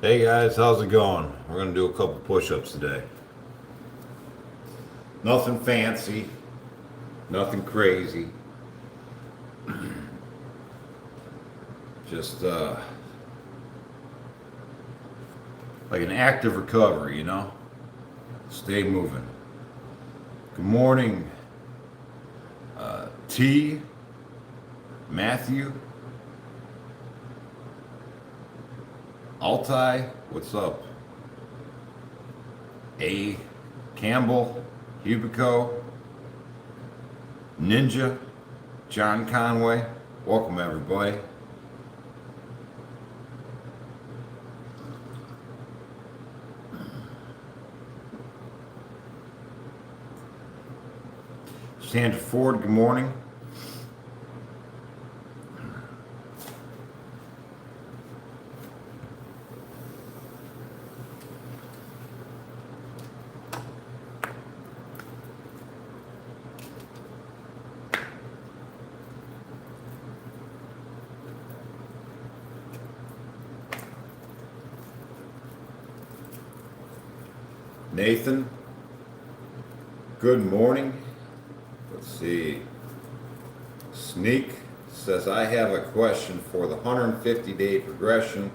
Hey guys, how's it going? We're gonna do a couple push-ups today. Nothing fancy, nothing crazy. Just like an active recovery, Stay moving. Good morning, T, Matthew, Altai, what's up? A, Campbell, Hubico, Ninja, John Conway. Welcome everybody. Sandra Ford, good morning. Nathan, good morning. Let's see. Sneak says, I have a question for the 150-day progression.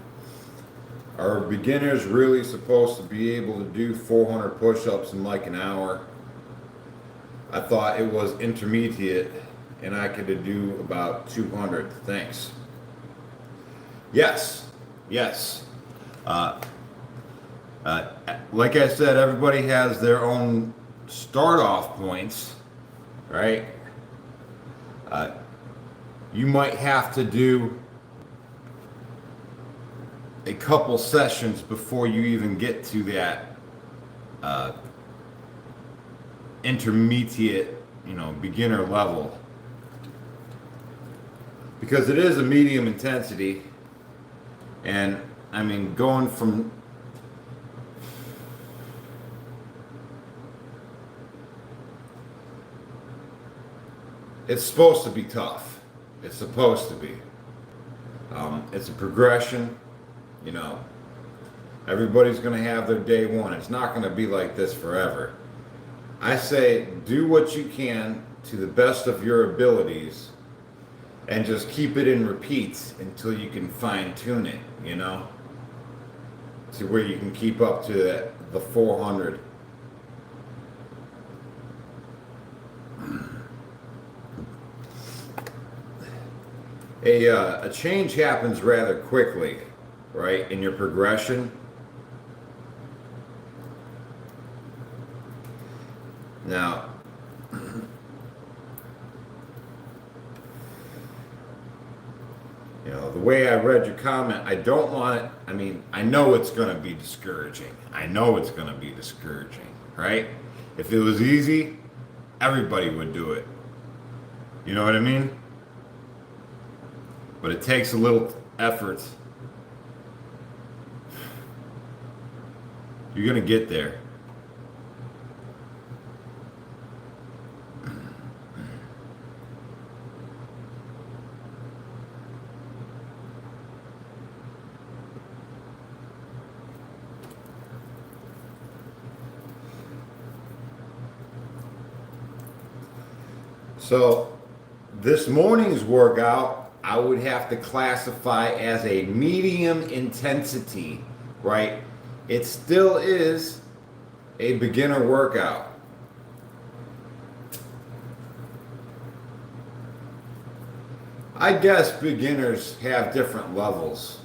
Are beginners really supposed to be able to do 400 push-ups in like an hour? I thought it was intermediate and I could do about 200. Thanks. Yes, yes. Uh, like I said, everybody has their own start off points, right? You might have to do a couple sessions before you even get to that intermediate, beginner level. Because it is a medium intensity. And I mean, going from it's supposed to be tough. It's supposed to be. It's a progression. Everybody's going to have their day one. It's not going to be like this forever. I say do what you can to the best of your abilities and just keep it in repeats until you can fine tune it, to where you can keep up to the 400. A change happens rather quickly, right, in your progression. Now, the way I read your comment, I don't want it, I know it's going to be discouraging. I know it's going to be discouraging, right? If it was easy, everybody would do it. You know what I mean? But it takes a little effort. You're going to get there. So, this morning's workout, I would have to classify as a medium intensity, right? It still is a beginner workout. I guess beginners have different levels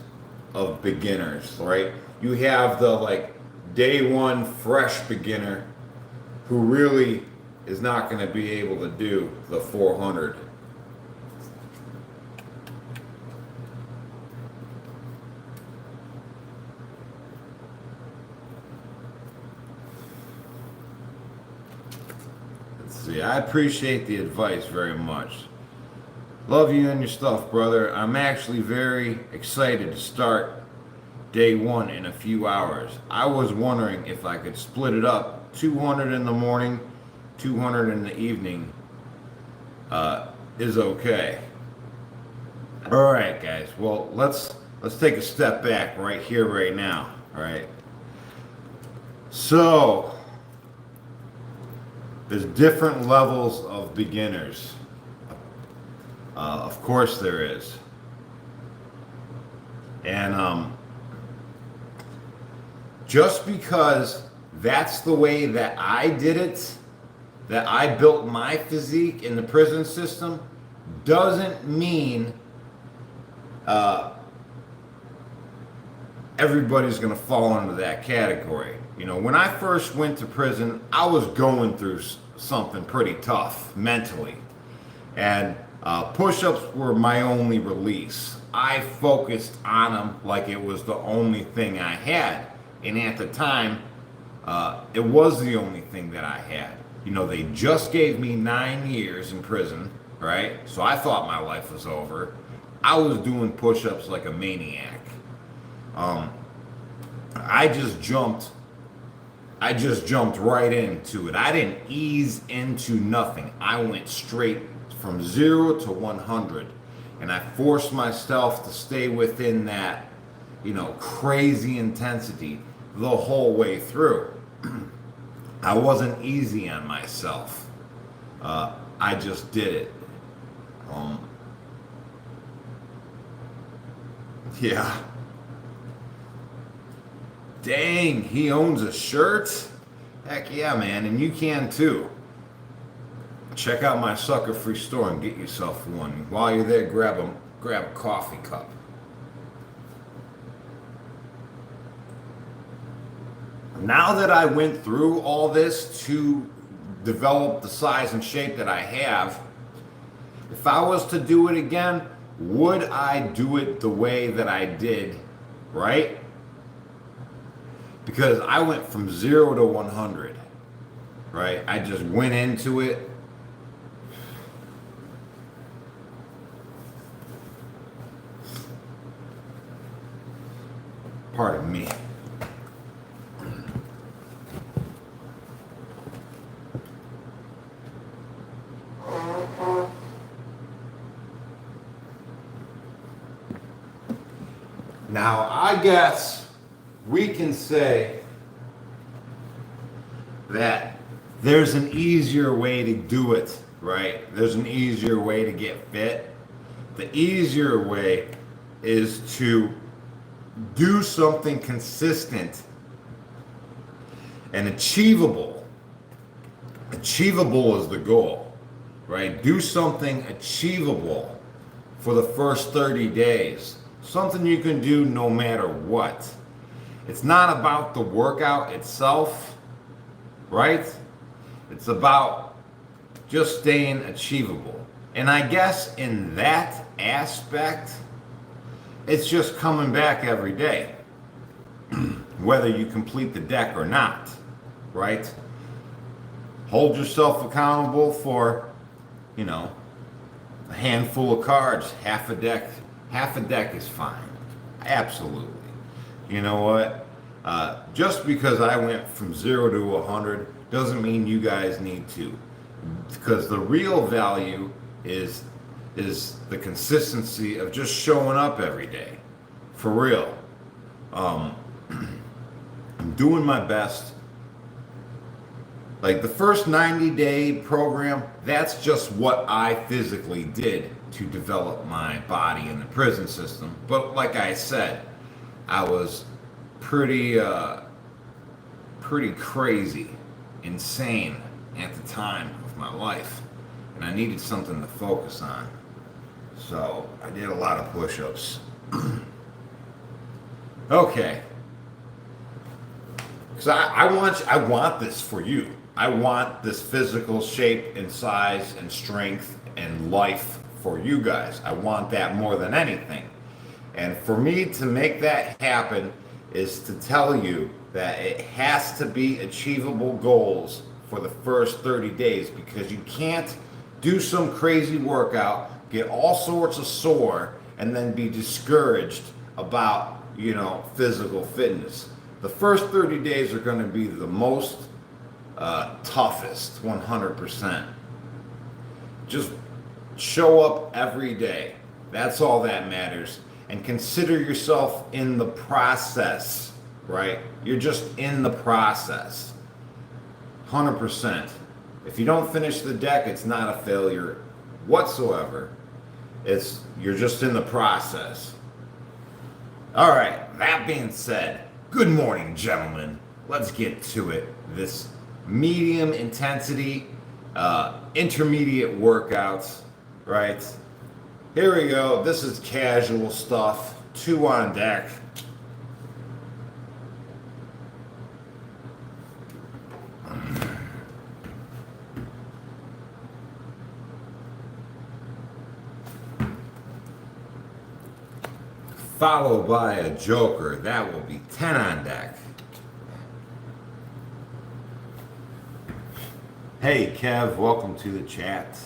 of beginners, right? You have the day one fresh beginner who really is not going to be able to do the 400. Let's see. I appreciate the advice very much. Love you and your stuff, brother. I'm actually very excited to start day one in a few hours. I was wondering if I could split it up, 200 in the morning, 200 in the evening is okay. All right, guys. Well, let's let's take a step back right here, right now. All right. So there's different levels of beginners. Of course there is. And just because that's the way that I did it, that I built my physique in the prison system, doesn't mean everybody's going to fall into that category. You know, when I first went to prison, I was going through something pretty tough mentally. And push-ups were my only release. I focused on them like it was the only thing I had. And at the time, it was the only thing that I had. You know, they just gave me 9 years in prison, right? So I thought my life was over. I was doing push-ups like a maniac. I just jumped right into it. I didn't ease into nothing. I went straight from 0 to 100. And I forced myself to stay within that, you know, crazy intensity the whole way through. I wasn't easy on myself. I just did it. Yeah. Dang, he owns a shirt? Heck yeah, man, and you can too. Check out my sucker-free store and get yourself one. While you're there, grab a coffee cup. Now that I went through all this to develop the size and shape that I have, if I was to do it again, would I do it the way that I did, right? Because I went from 0 to 100, right? I just went into it. Pardon me. Now, I guess we can say that there's an easier way to do it, right? There's an easier way to get fit. The easier way is to do something consistent and achievable. Achievable is the goal, right? Do something achievable for the first 30 days. Something you can do no matter what. It's not about the workout itself, right? It's about just staying achievable. And I guess in that aspect, it's just coming back every day, whether you complete the deck or not, right? Hold yourself accountable for, you know, a handful of cards, half a deck. Half a deck is fine. Absolutely. You know what? Just because I went from 0 to 100 doesn't mean you guys need to. Because the real value is the consistency of just showing up every day. For real. I'm doing my best. Like the first 90-day program, that's just what I physically did to develop my body in the prison system. But like I said, I was pretty crazy, insane at the time of my life. And I needed something to focus on. So I did a lot of push-ups. Okay. Because I want this for you. I want this physical shape and size and strength and life for you guys. I want that more than anything. And for me to make that happen is to tell you that it has to be achievable goals for the first 30 days, because you can't do some crazy workout, get all sorts of sore, and then be discouraged about, you know, physical fitness. The first 30 days are going to be the most toughest, 100%. Just show up every day. That's all that matters. and consider yourself in the process, right? You're just in the process. 100%. If you don't finish the deck, it's not a failure whatsoever. You're just in the process. All right, that being said, good morning, gentlemen. Let's get to it. This medium intensity, intermediate workouts, right? Here we go. This is casual stuff. 2 on deck. Followed by a joker. That will be 10 on deck. Hey Kev, welcome to the chat.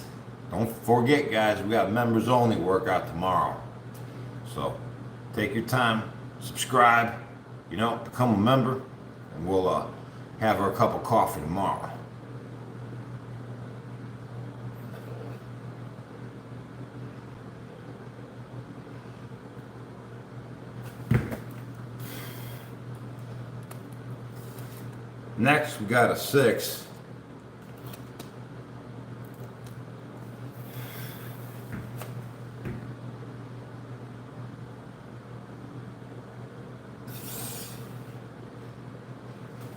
Don't forget guys, we got members only workout tomorrow. So take your time, subscribe, become a member, and we'll have our cup of coffee tomorrow. Next, we got a 6.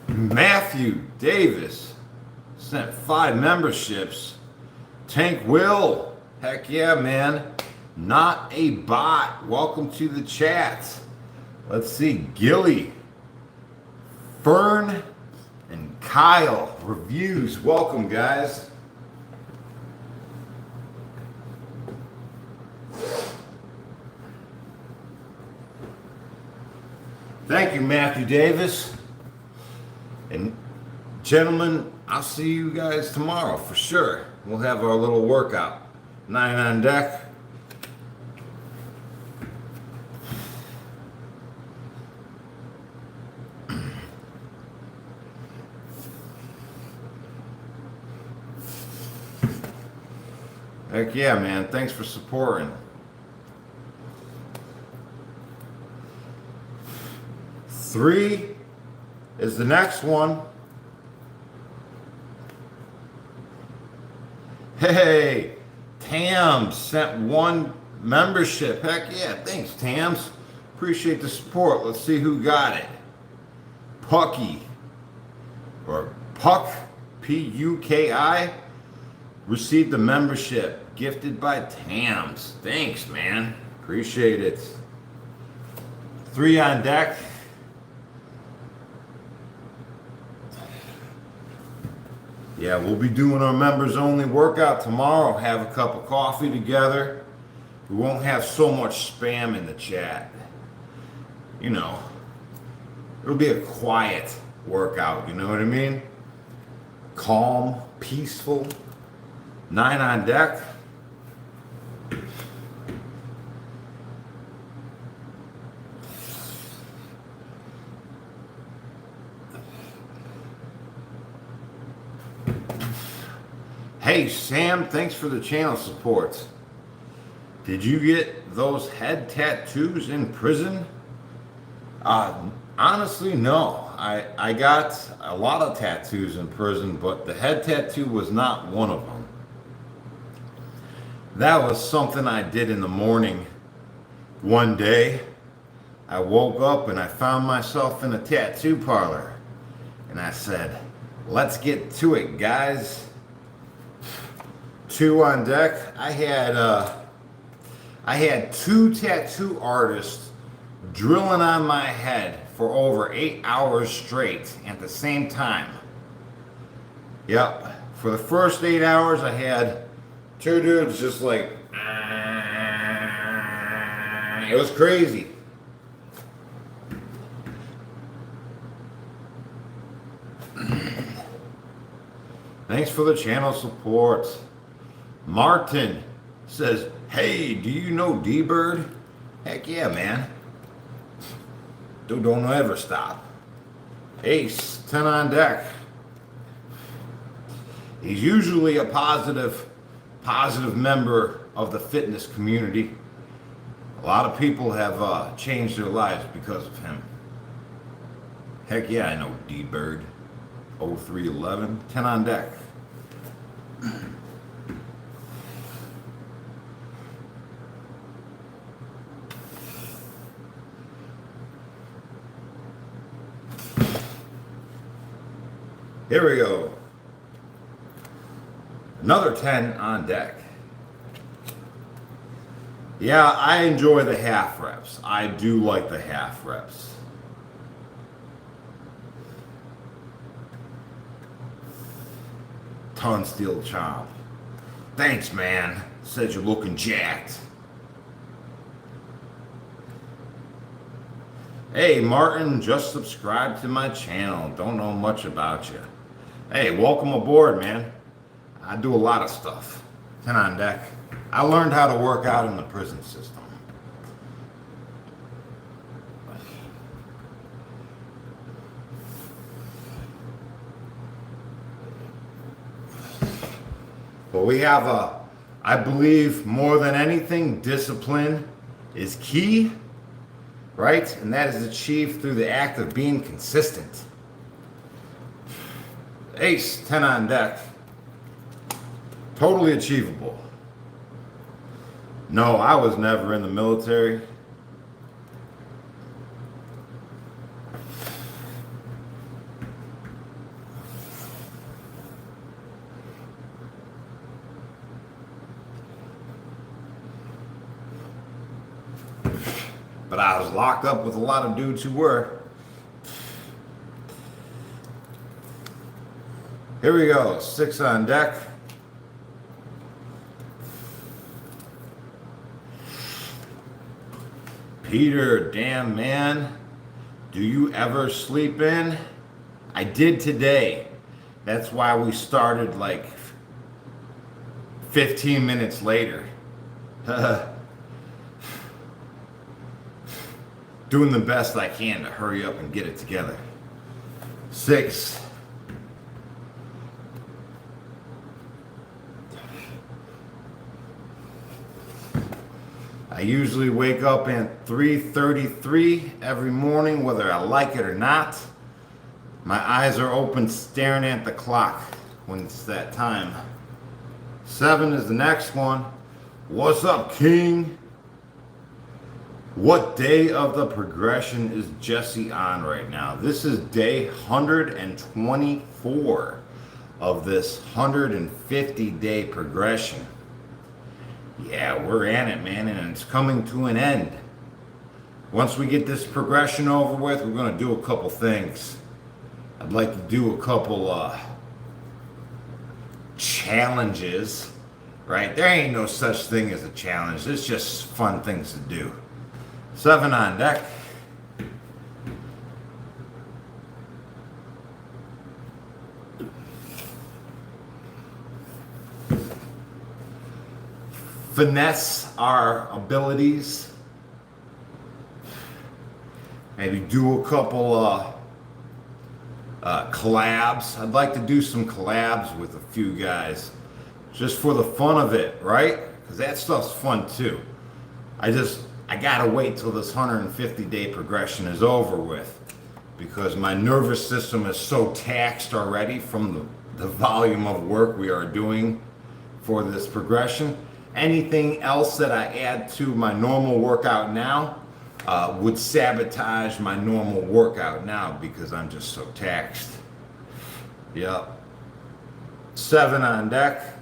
Matthew Davis sent 5 memberships. Tank Will, heck yeah, man. Not a bot. Welcome to the chat. Let's see, Gilly, Fern, and Kyle reviews. Welcome, guys. Thank you, Matthew Davis. And gentlemen, I'll see you guys tomorrow for sure. We'll have our little workout. 9 on deck. Heck yeah, man. Thanks for supporting. 3 is the next one. Hey, Tams sent 1 membership. Heck yeah, thanks Tams. Appreciate the support. Let's see who got it. Pucky, or Puck, P-U-K-I, received the membership. Gifted by Tams. Thanks, man. Appreciate it. 3 on deck. Yeah, we'll be doing our members only workout tomorrow. Have a cup of coffee together. We won't have so much spam in the chat. It'll be a quiet workout, you know what I mean? Calm, peaceful. 9 on deck. Hey Sam, thanks for the channel support. Did you get those head tattoos in prison? Honestly, no. I got a lot of tattoos in prison, but the head tattoo was not one of them. That was something I did in the morning. One day, I woke up and I found myself in a tattoo parlor. And I said, let's get to it, guys. 2 on deck. I had 2 tattoo artists drilling on my head for over 8 hours straight at the same time. Yep. For the first 8 hours, I had 2 dudes just like, it was crazy. Thanks for the channel support. Martin says, hey, do you know D-Bird? Heck yeah, man. Dude, don't ever stop. Ace, 10 on deck. He's usually a positive member of the fitness community. A lot of people have changed their lives because of him. Heck yeah, I know D-Bird. 0311, 10 on deck. Here we go. Another 10 on deck. Yeah, I enjoy the half reps. I do like the half reps. Ton steel chomp. Thanks, man. Said you're looking jacked. Hey, Martin, just subscribed to my channel. Don't know much about you. Hey, welcome aboard, man. I do a lot of stuff. 10 on deck. I learned how to work out in the prison system. But we have I believe more than anything, discipline is key, right? And that is achieved through the act of being consistent. Ace, 10 on deck. Totally achievable. No, I was never in the military. But I was locked up with a lot of dudes who were. Here we go, 6 on deck. Peter, damn man, do you ever sleep in? I did today. That's why we started like 15 minutes later. Doing the best I can to hurry up and get it together. 6. I usually wake up at 3:33 every morning, whether I like it or not. My eyes are open staring at the clock when it's that time. 7 is the next one. What's up, King? What day of the progression is Jesse on right now? This is day 124 of this 150-day progression. Yeah, we're in it, man, and it's coming to an end. Once we get this progression over with, we're going to do a couple things. I'd like to do a couple challenges, right? There ain't no such thing as a challenge. It's just fun things to do. 7 on deck. Finesse our abilities. Maybe do a couple collabs. I'd like to do some collabs with a few guys just for the fun of it, right? Because that stuff's fun too. I gotta wait till this 150-day progression is over with because my nervous system is so taxed already from the volume of work we are doing for this progression. Anything else that I add to my normal workout now would sabotage my normal workout now because I'm just so taxed. Yep. 7 on deck.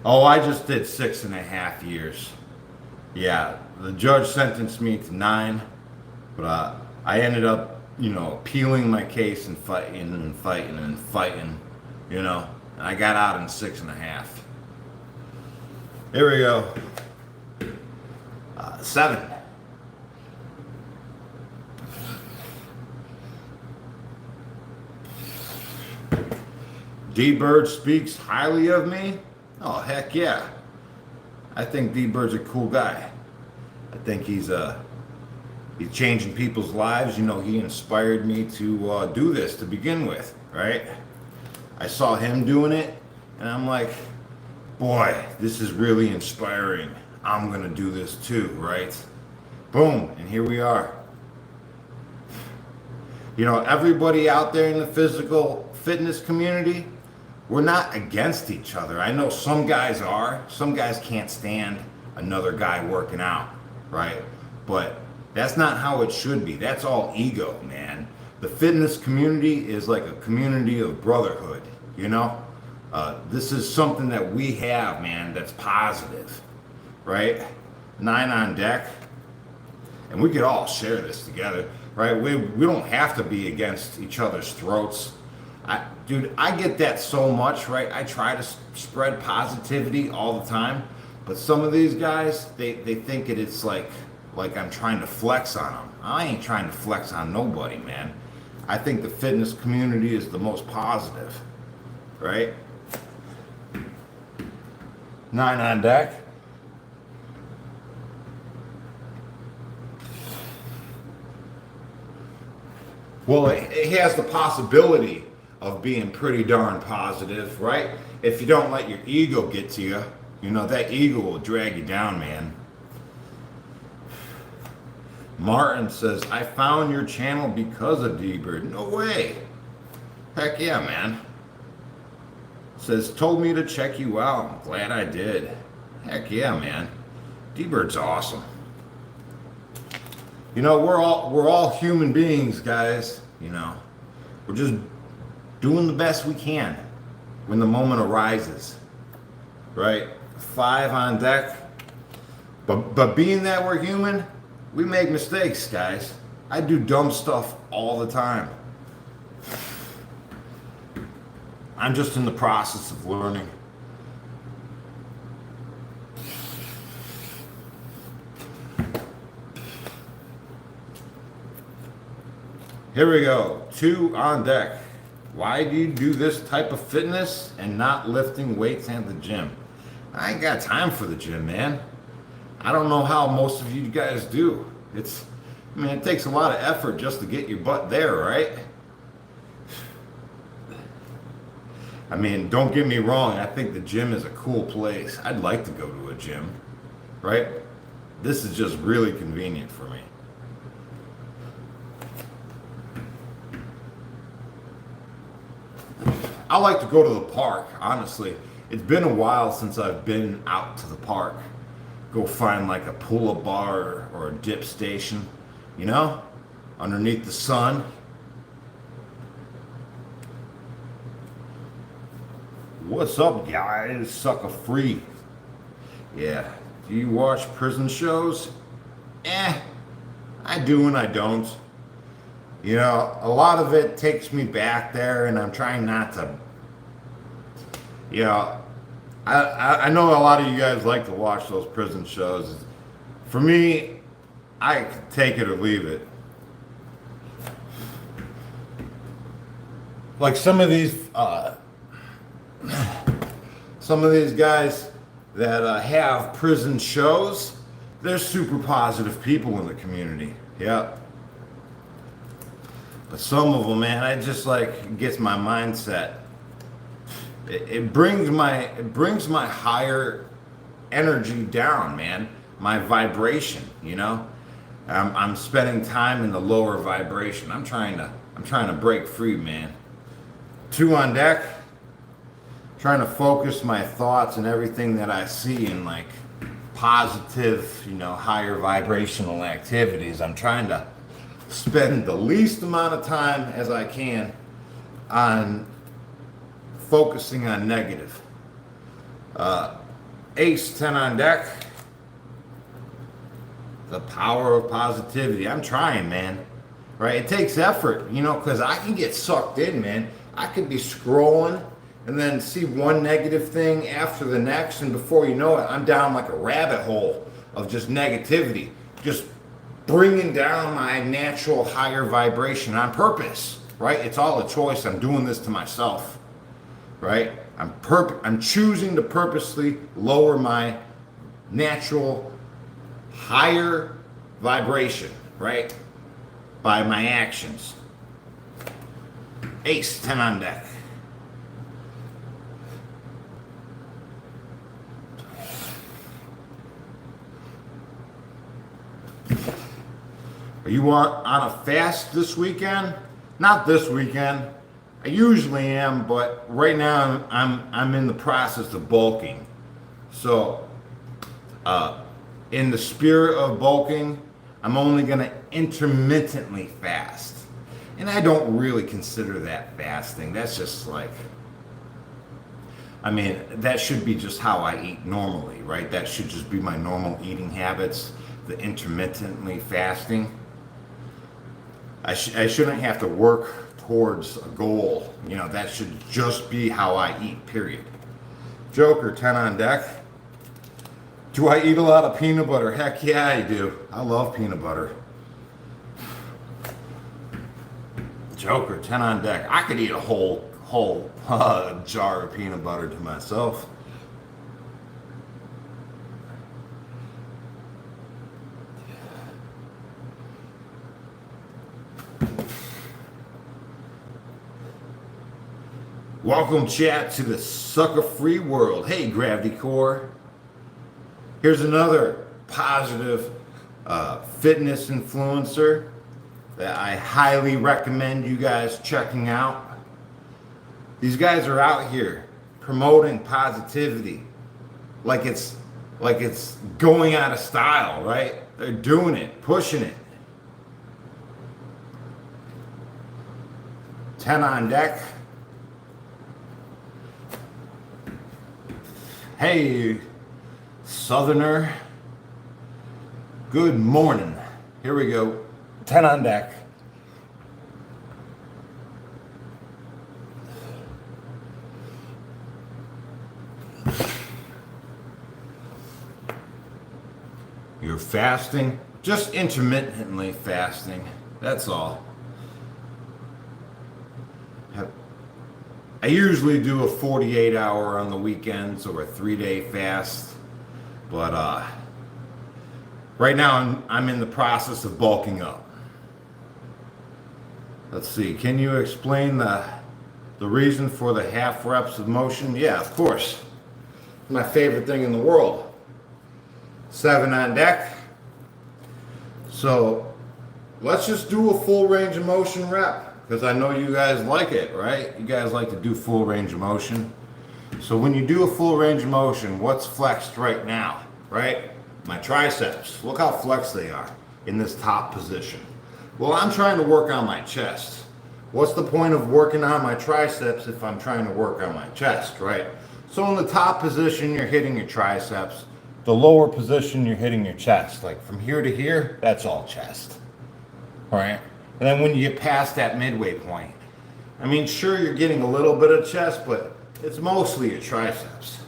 Oh, I just did 6.5 years. Yeah, the judge sentenced me to 9, but I ended up, appealing my case and fighting and fighting and fighting, and I got out in 6.5. Here we go. 7. D-Bird speaks highly of me. Oh, heck yeah. I think D-Bird's a cool guy. I think he's changing people's lives. He inspired me to do this to begin with, right? I saw him doing it, and I'm like, boy, this is really inspiring. I'm gonna do this too, right? Boom, and here we are. You know, everybody out there in the physical fitness community, we're not against each other. I know some guys are. Some guys can't stand another guy working out, right? But that's not how it should be. That's all ego, man. The fitness community is like a community of brotherhood, you know? This is something that we have, man, that's positive, right? 9 on deck. And we could all share this together, right? We don't have to be against each other's throats. Dude, I get that so much, right? I try to spread positivity all the time, but some of these guys, they think it's like I'm trying to flex on them. I ain't trying to flex on nobody, man. I think the fitness community is the most positive, right? 9 on deck. Well, it has the possibility of being pretty darn positive, right? If you don't let your ego get to you, you know, that ego will drag you down, man. Martin says, I found your channel because of D-Bird. No way. Heck yeah, man. Says, told me to check you out. I'm glad I did. Heck yeah, man. D-Bird's awesome. You know, we're all human beings, guys. You know, we're just doing the best we can when the moment arises, right? 5 on deck. But being that we're human, we make mistakes, guys. I do dumb stuff all the time. I'm just in the process of learning. Here we go. 2 on deck. Why do you do this type of fitness and not lifting weights at the gym? I ain't got time for the gym, man. I don't know how most of you guys do. It takes a lot of effort just to get your butt there, right? I mean, don't get me wrong. I think the gym is a cool place. I'd like to go to a gym, right? This is just really convenient for me. I like to go to the park, honestly. It's been a while since I've been out to the park. Go find like a pull-up bar or a dip station, you know, underneath the sun. What's up, guys? Sucker free. Yeah. Do you watch prison shows? I do and I don't. You know, a lot of it takes me back there, and I'm trying not to. You know, I know a lot of you guys like to watch those prison shows. For me, I can take it or leave it. Like some of these guys that have prison shows, they're super positive people in the community. Yeah. But some of them, man, it just like gets my mindset. It brings my higher energy down, man. My vibration, you know. I'm spending time in the lower vibration. I'm trying to break free, man. 2 on deck. Trying to focus my thoughts and everything that I see in like positive, you know, higher vibrational activities. I'm trying to spend the least amount of time as I can on focusing on negative. Ace 10 on deck. The power of positivity. I'm trying, man. Right? It takes effort, you know, because I can get sucked in, man. I could be scrolling and then see one negative thing after the next, and before you know it, I'm down like a rabbit hole of just negativity, just bringing down my natural higher vibration on purpose, right? It's all a choice. I'm doing this to myself, right? I'm choosing to purposely lower my natural higher vibration, right? By my actions. Ace 10 on deck. Are you on a fast this weekend? Not this weekend. I usually am, but right now I'm in the process of bulking. So, in the spirit of bulking, I'm only gonna intermittently fast. And I don't really consider that fasting. That's just like, I mean, that should be just how I eat normally, right? That should just be my normal eating habits, the intermittently fasting. I shouldn't have to work towards a goal. You know, that should just be how I eat, period. Joker, 10 on deck. Do I eat a lot of peanut butter? Heck yeah, I do. I love peanut butter. Joker, 10 on deck. I could eat a whole jar of peanut butter to myself. Welcome, chat, to the sucker-free world. Hey, Gravity Core. Here's another positive fitness influencer that I highly recommend you guys checking out. These guys are out here promoting positivity like it's going out of style, right? They're doing it, pushing it. 10 on deck. Hey, Southerner. Good morning. Here we go. 10 on deck. You're fasting, just intermittently fasting. That's all. I usually do a 48-hour on the weekends or a 3-day fast, but right now I'm in the process of bulking up. Let's see, can you explain the reason for the half reps of motion? Yeah, of course. My favorite thing in the world. 7 on deck. So let's just do a full range of motion rep, because I know you guys like it, right? You guys like to do full range of motion. So when you do a full range of motion, what's flexed right now, right? My triceps. Look how flexed they are in this top position. Well, I'm trying to work on my chest. What's the point of working on my triceps if I'm trying to work on my chest, right? So in the top position, you're hitting your triceps. The lower position, you're hitting your chest. Like from here to here, that's all chest, all right? And then when you get past that midway point, I mean, sure, you're getting a little bit of chest, but it's mostly your triceps.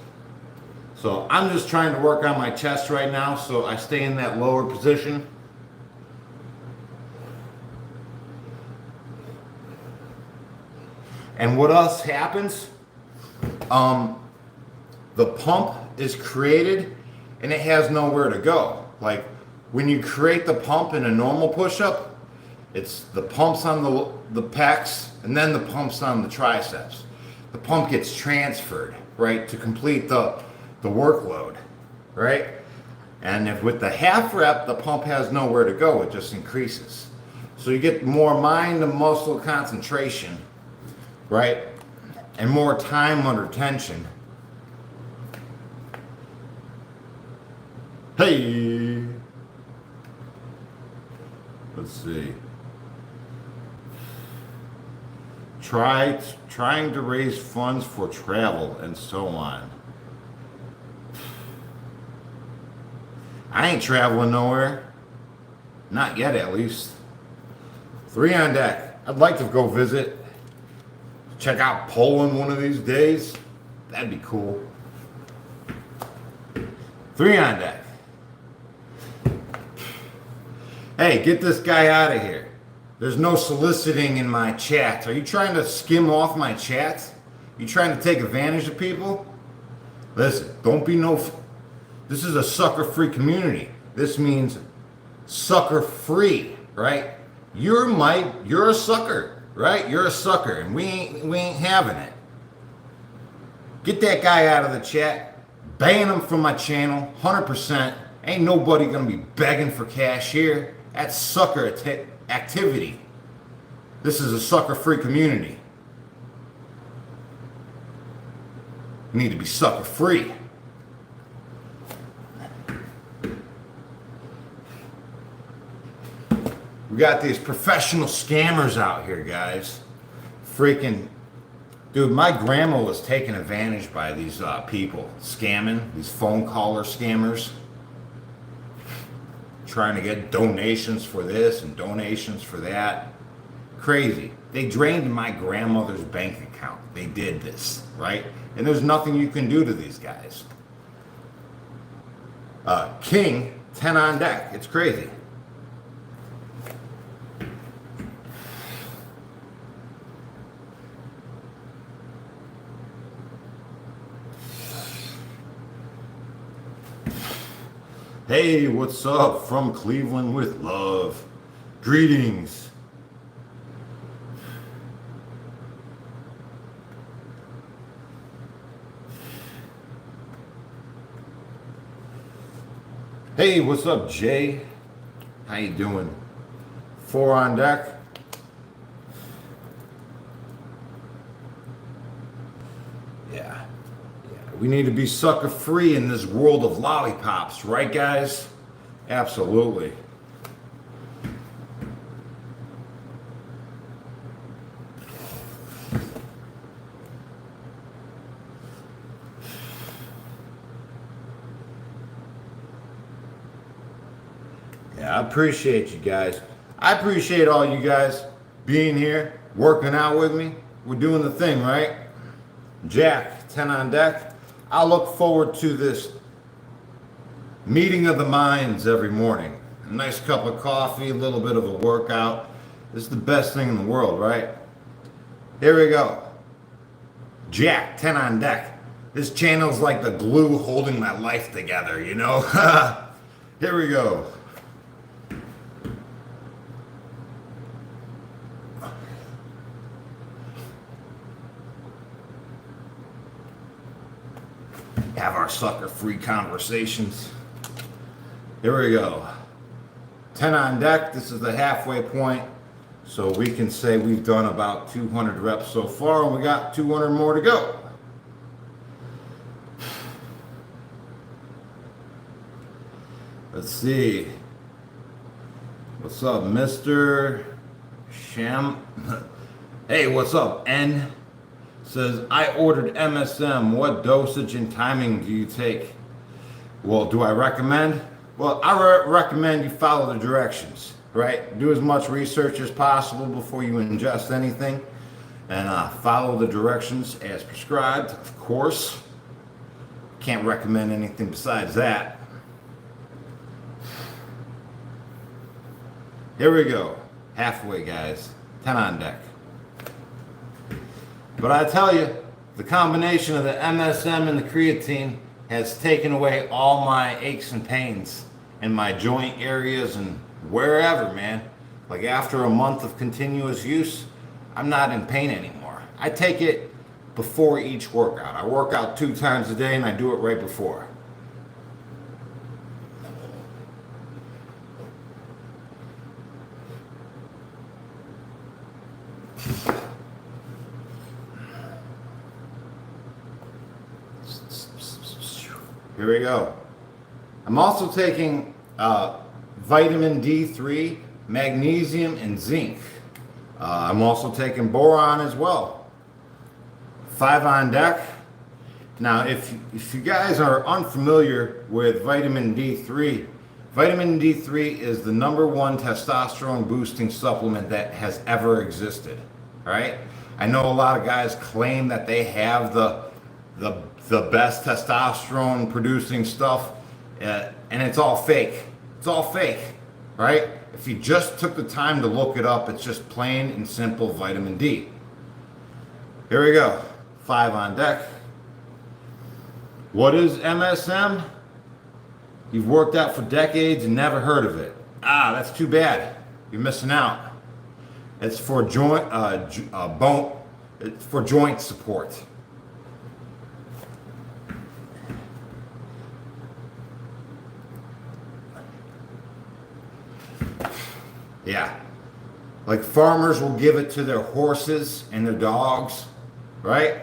So I'm just trying to work on my chest right now, so I stay in that lower position. And what else happens? The pump is created and it has nowhere to go. Like when you create the pump in a normal push-up, it's the pumps on the pecs and then the pumps on the triceps. The pump gets transferred, right, to complete the workload, right? And if with the half rep, the pump has nowhere to go, it just increases. So you get more mind and muscle concentration, right? And more time under tension. Hey! Let's see. Trying to raise funds for travel and so on. I ain't traveling nowhere. Not yet, at least. 3 on deck. I'd like to go visit. Check out Poland one of these days. That'd be cool. 3 on deck. Hey, get this guy out of here. There's no soliciting in my chat. Are you trying to skim off my chat? You trying to take advantage of people? Listen, don't be no... This is a sucker-free community. This means sucker-free, right? You're a sucker, right? You're a sucker, and we ain't having it. Get that guy out of the chat. Ban him from my channel, 100%. Ain't nobody gonna be begging for cash here. That's sucker activity. This is a sucker-free community. You need to be sucker-free. We got these professional scammers out here, guys. Freaking, dude, my grandma was taken advantage by these people scamming, these phone caller scammers, trying to get donations for this and donations for that. Crazy. They drained my grandmother's bank account. They did this, right? And there's nothing you can do to these guys. King, 10 on deck. It's crazy. Hey, what's up from Cleveland with love? Greetings. Hey, what's up, Jay? How you doing? 4 on deck. Yeah. We need to be sucker free in this world of lollipops, right, guys? Absolutely. Yeah, I appreciate you guys. I appreciate all you guys being here, working out with me. We're doing the thing, right? Jack, 10 on deck. I look forward to this meeting of the minds every morning. A nice cup of coffee, a little bit of a workout. This is the best thing in the world, right? Here we go. Jack, 10 on deck. This channel's like the glue holding my life together, you know? Here we go. Have our sucker-free conversations. Here we go. 10 on deck. This is the halfway point. So we can say we've done about 200 reps so far, and we got 200 more to go. Let's see. What's up, Mr. Sham? Hey, what's up, N? Says, I ordered MSM. What dosage and timing do you take? Well, do I recommend? Well, I recommend you follow the directions, right? Do as much research as possible before you ingest anything, and follow the directions as prescribed, of course. Can't recommend anything besides that. Here we go. Halfway, guys. 10 on deck. But I tell you, the combination of the MSM and the creatine has taken away all my aches and pains in my joint areas and wherever, man. Like after a month of continuous use, I'm not in pain anymore. I take it before each workout. I work out 2 times a day and I do it right before. Here we go. I'm also taking vitamin D3, magnesium, and zinc. I'm also taking boron as well. 5 on deck. Now, if you guys are unfamiliar with vitamin D3, vitamin D3 is the #1 testosterone boosting supplement that has ever existed. All right? I know a lot of guys claim that they have the best testosterone producing stuff, and it's all fake. It's all fake, right? If you just took the time to look it up, it's just plain and simple vitamin D. Here we go. 5 on deck. What is MSM? You've worked out for decades and never heard of it. Ah, that's too bad. You're missing out. It's for joint it's for joint support. Yeah. Like farmers will give it to their horses and their dogs, right?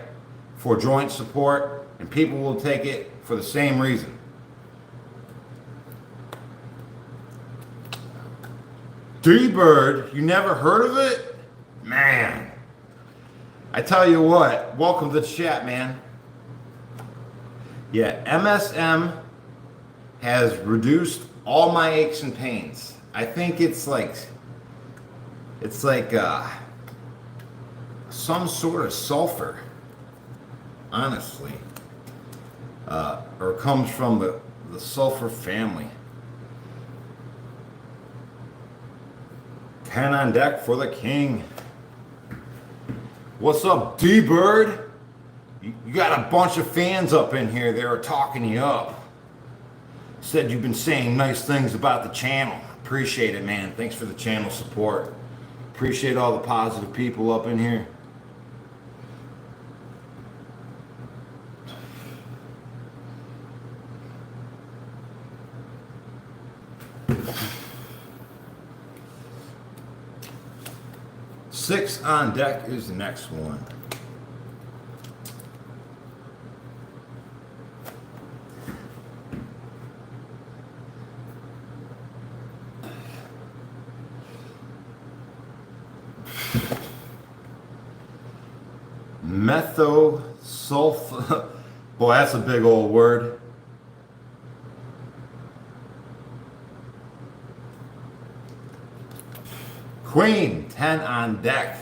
For joint support, and people will take it for the same reason. D-Bird, you never heard of it? Man. I tell you what, welcome to the chat, man. Yeah, MSM has reduced all my aches and pains. I think it's like some sort of sulfur, honestly, or comes from the sulfur family. 10 on deck for the king. What's up, D-Bird? You got a bunch of fans up in here that are talking you up. Said you've been saying nice things about the channel. Appreciate it, man. Thanks for the channel support. Appreciate all the positive people up in here. Six on deck is the next one. Methosulfur. Boy, that's a big old word. Queen, 10 on deck.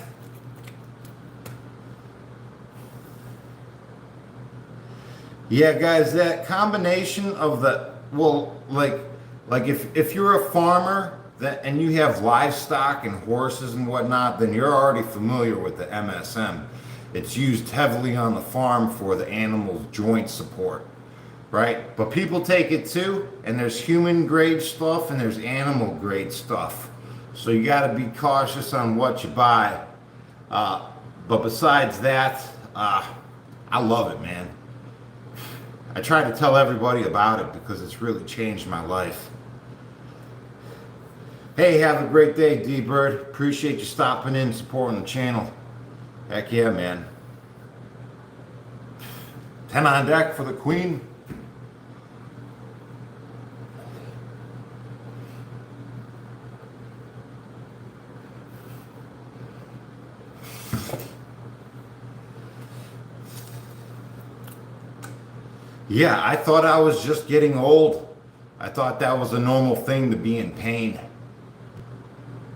Yeah, guys, that combination of the, well, like if you're a farmer and you have livestock and horses and whatnot, then you're already familiar with the MSM. It's used heavily on the farm for the animal's joint support, right? But people take it too, and there's human grade stuff and there's animal grade stuff. So you got to be cautious on what you buy. But besides that, I love it, man. I try to tell everybody about it because it's really changed my life. Hey, have a great day, D-Bird. Appreciate you stopping in and supporting the channel. Heck yeah, man. 10 on deck for the queen. Yeah, I thought I was just getting old. I thought that was a normal thing to be in pain.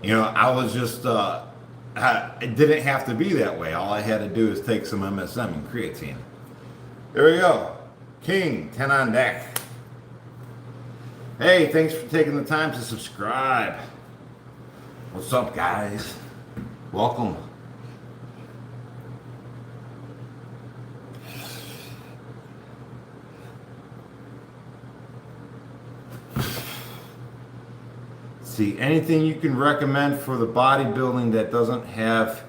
You know, I was just, it didn't have to be that way. All I had to do is take some MSM and creatine. There we go. King, 10 on deck. Hey, thanks for taking the time to subscribe. What's up, guys? Welcome. See, anything you can recommend for the bodybuilding that doesn't have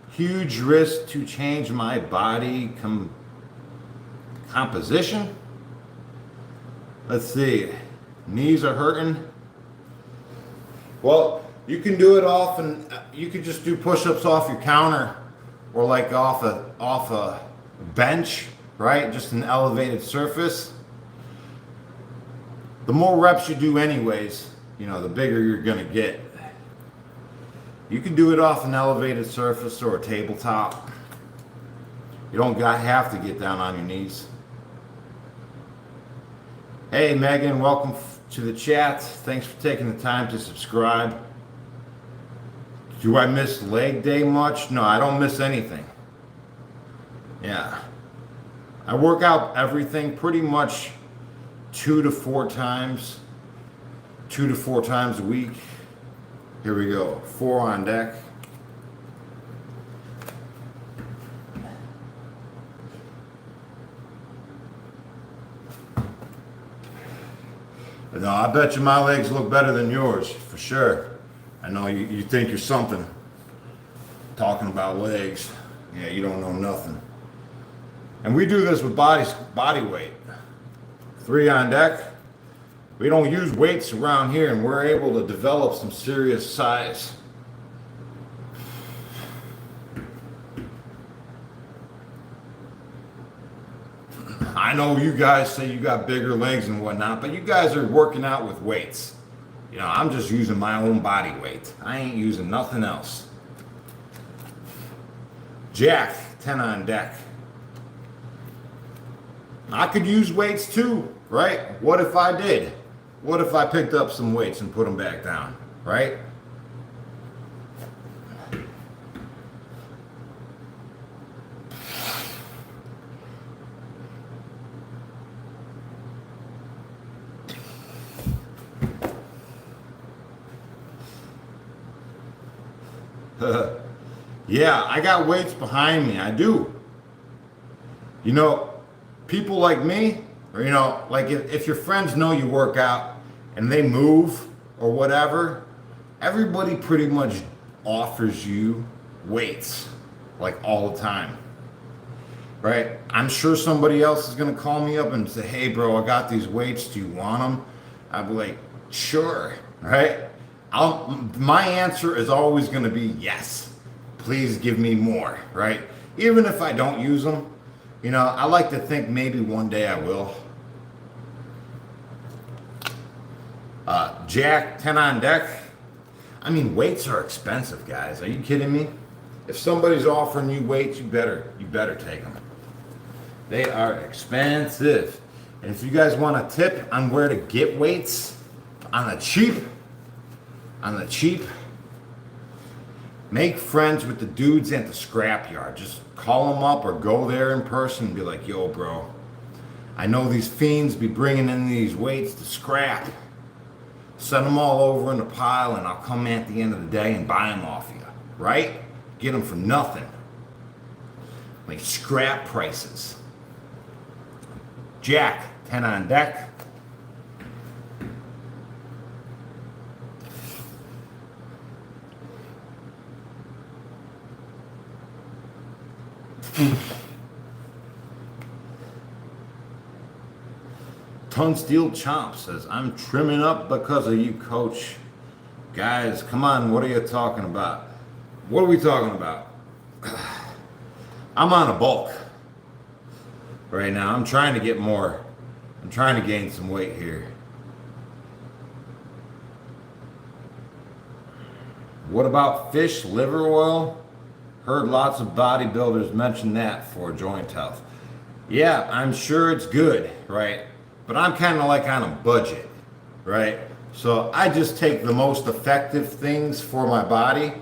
huge risk to change my body composition? Let's see. Knees are hurting. Well, you can do it off, and you could just do push-ups off your counter, or like off a bench, right? Just an elevated surface. The more reps you do anyways, you know, the bigger you're gonna get. You can do it off an elevated surface or a tabletop. You don't have to get down on your knees. Hey Megan, welcome to the chat. Thanks for taking the time to subscribe. Do I miss leg day much? No, I don't miss anything. Yeah. I work out everything pretty much 2 to 4 times. 2 to 4 times a week. Here we go. 4 on deck. No, I bet you my legs look better than yours, for sure. I know you think you're something talking about legs. Yeah, you don't know nothing. And we do this with body weight. 3 on deck. We don't use weights around here, and we're able to develop some serious size. I know you guys say you got bigger legs and whatnot, but you guys are working out with weights. You know, I'm just using my own body weight. I ain't using nothing else. Jack, 10 on deck. I could use weights too, right? What if I did? What if I picked up some weights and put them back down, right? Yeah, I got weights behind me. I do. You know, people like me, or you know, like if your friends know you work out and they move or whatever, everybody pretty much offers you weights like all the time. Right? I'm sure somebody else is going to call me up and say, "Hey bro, I got these weights. Do you want them?" I'd be like, "Sure." Right? My answer is always going to be yes. Please give me more, right? Even if I don't use them, you know, I like to think maybe one day I will. Jack, 10 on deck. I mean, weights are expensive, guys. Are you kidding me? If somebody's offering you weights, you better take them. They are expensive. And if you guys want a tip on where to get weights on the cheap, make friends with the dudes at the scrapyard. Just call them up or go there in person and be like, "Yo, bro, I know these fiends be bringing in these weights to scrap. Send them all over in a pile and I'll come at the end of the day and buy them off you." Right? Get them for nothing. Like scrap prices. Jack, 10 on deck. Tunsteel Chomp says, "I'm trimming up because of you, coach." Guys, come on, what are you talking about? What are we talking about? I'm on a bulk right now. I'm trying to get more. I'm trying to gain some weight here. What about fish liver oil? Heard lots of bodybuilders mention that for joint health. Yeah, I'm sure it's good, right? But I'm kind of like on a budget, right? So I just take the most effective things for my body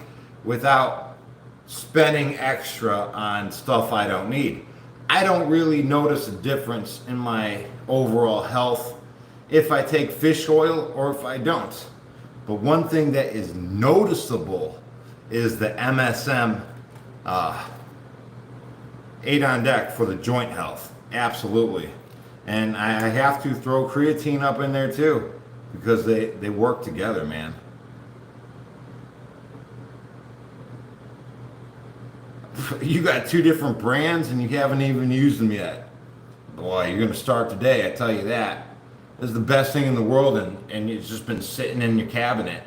without spending extra on stuff I don't need. I don't really notice a difference in my overall health if I take fish oil or if I don't. But one thing that is noticeable is the MSM 8 on deck for the joint health. Absolutely. And I have to throw creatine up in there too, because they work together, man. You got 2 different brands and you haven't even used them yet. Boy, you're going to start today, I tell you that. This is the best thing in the world, and it's just been sitting in your cabinet.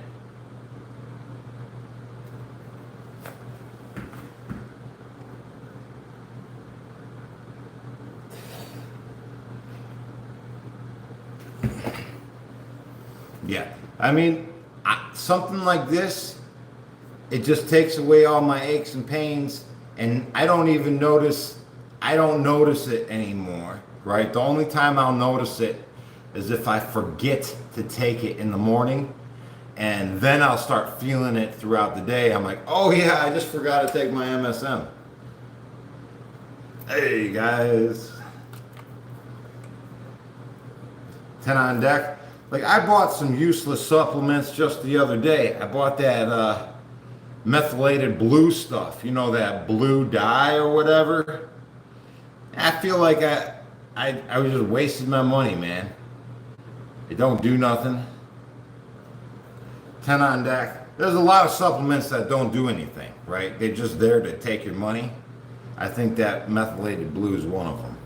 Yeah, I mean, something like this, it just takes away all my aches and pains, and I don't notice it anymore, right? The only time I'll notice it is if I forget to take it in the morning, and then I'll start feeling it throughout the day. I'm like, oh yeah, I just forgot to take my MSM. Hey guys, 10 on deck. Like, I bought some useless supplements just the other day. I bought that methylated blue stuff, you know, that blue dye or whatever. I feel like I was just wasting my money, man. It don't do nothing. 10 on deck. There's a lot of supplements that don't do anything, right? They're just there to take your money. I think that methylated blue is one of them.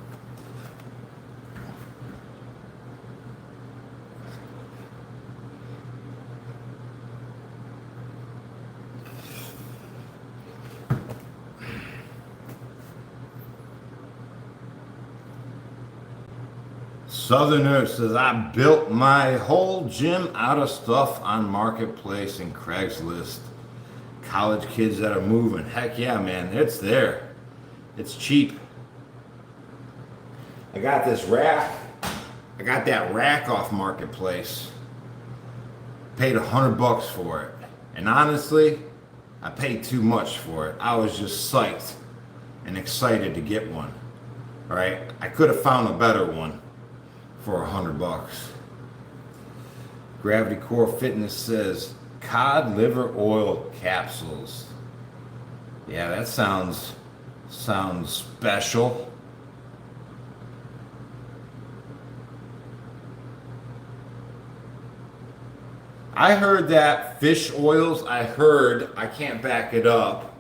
Southerner says, I built my whole gym out of stuff on Marketplace and Craigslist. College kids that are moving. Heck yeah, man. It's there. It's cheap. I got this rack. I got that rack off Marketplace. Paid $100 for it. And honestly, I paid too much for it. I was just psyched and excited to get one. All right. I could have found a better one for $100. Gravity Core Fitness says cod liver oil capsules. Yeah, that sounds special. I heard that fish oils, I can't back it up,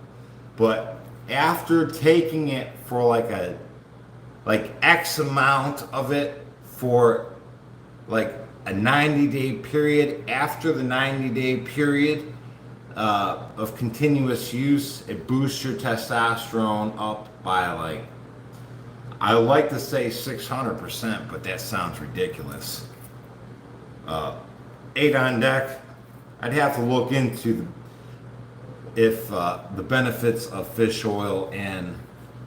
but after taking it for like X amount of it for like a 90-day period, after the 90-day period of continuous use, it boosts your testosterone up by like, I like to say 600%, but that sounds ridiculous. 8 on deck. I'd have to look into if the benefits of fish oil and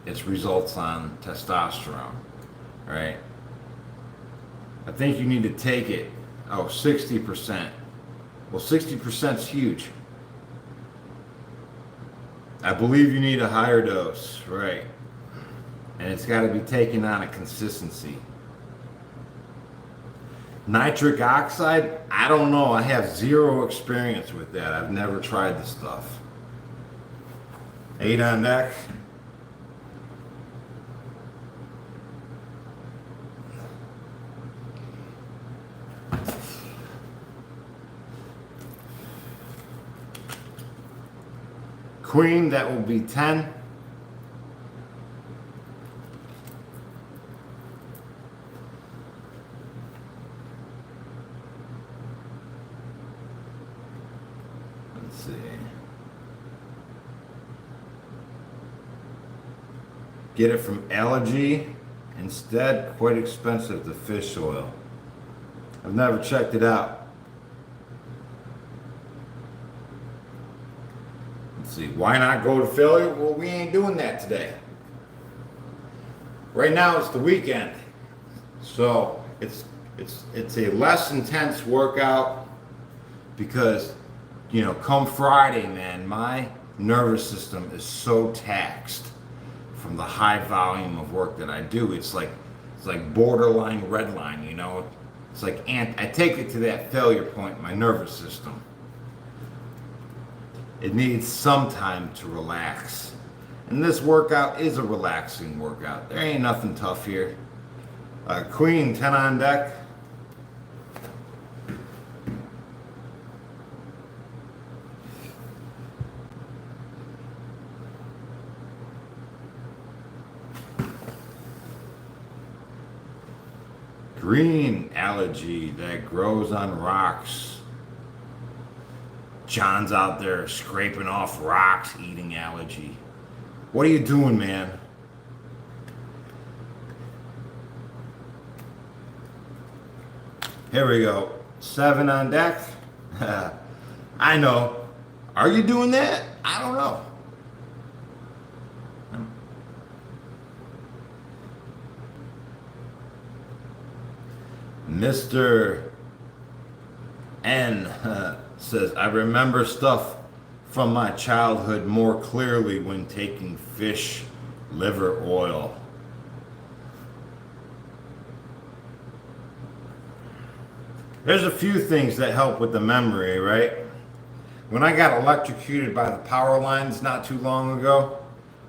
its results on testosterone, right? I think you need to take it. 60%. Well, 60% is huge. I believe you need a higher dose, right? And it's got to be taken on a consistency. Nitric oxide, I don't know. I have zero experience with that. I've never tried the stuff. 8 on deck. Queen, that will be 10. Let's see. Get it from allergy instead. Quite expensive, the fish oil. I've never checked it out. Let's see. Why not go to failure? Well, we ain't doing that today. Right now it's the weekend, so it's a less intense workout because, you know, come Friday, man, my nervous system is so taxed from the high volume of work that I do. It's like borderline red line, you know. It's like I take it to that failure point in my nervous system. It needs some time to relax. And this workout is a relaxing workout. There ain't nothing tough here. Queen, 10 on deck. Green algae that grows on rocks. John's out there scraping off rocks, eating algae. What are you doing, man? Here we go. 7 on deck. I know. Are you doing that? I don't know. Mr. N says, I remember stuff from my childhood more clearly when taking fish liver oil. There's a few things that help with the memory, right? When I got electrocuted by the power lines not too long ago,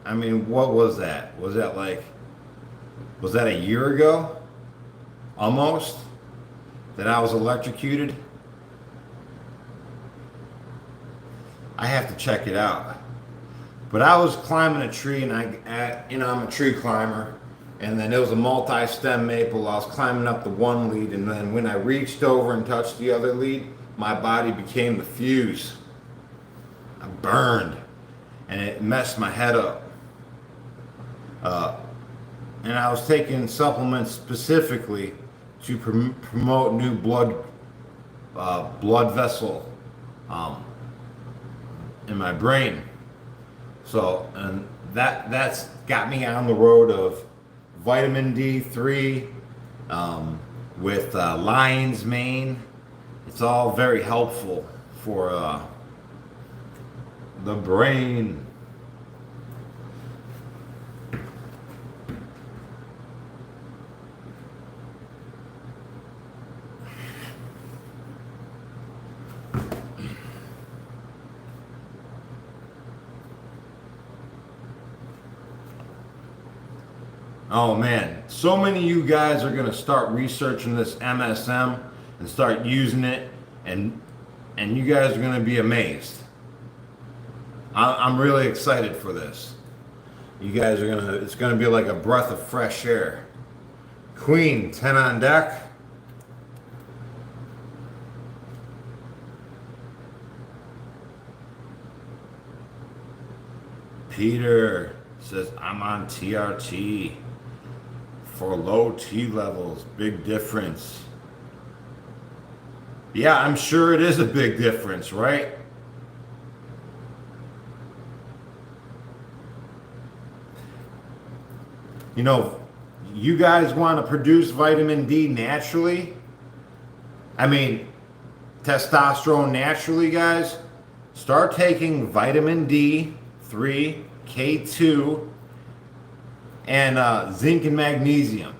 I mean, what was that? Was that a year ago? Almost? That I was electrocuted? I have to check it out. But I was climbing a tree, and I'm a tree climber, and then there was a multi-stem maple. I was climbing up the one lead, and then when I reached over and touched the other lead, my body became the fuse. I burned, and it messed my head up. And I was taking supplements specifically to promote new blood vessel in my brain. So, and that's got me on the road of vitamin D3 with lion's mane. It's all very helpful for the brain. Oh man, so many of you guys are gonna start researching this MSM and start using it, and you guys are gonna be amazed. I'm really excited for this. You guys are gonna, it's gonna be like a breath of fresh air. Queen, 10 on deck. Peter says, I'm on TRT for low T levels. Big difference. Yeah, I'm sure it is a big difference, right? You know, you guys want to produce vitamin D naturally? I mean, testosterone naturally, guys? Start taking vitamin D3, K2, and zinc and magnesium.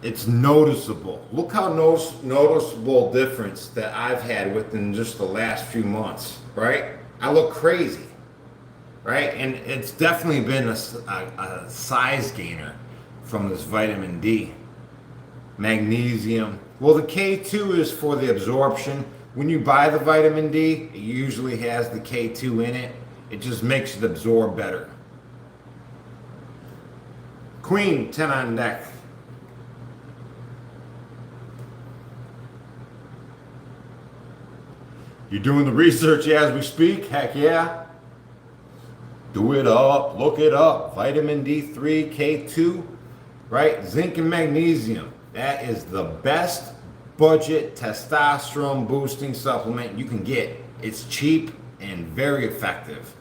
It's noticeable. Look how noticeable difference that I've had within just the last few months, right? I look crazy, right? And it's definitely been a size gainer from this vitamin D. Magnesium. Well, the K2 is for the absorption. When you buy the vitamin D, it usually has the K2 in it. It just makes it absorb better. Queen, 10 on deck. You're doing the research as we speak? Heck yeah. Do it up, look it up. Vitamin D3, K2, right? Zinc and magnesium. That is the best budget testosterone boosting supplement you can get. It's cheap and very effective.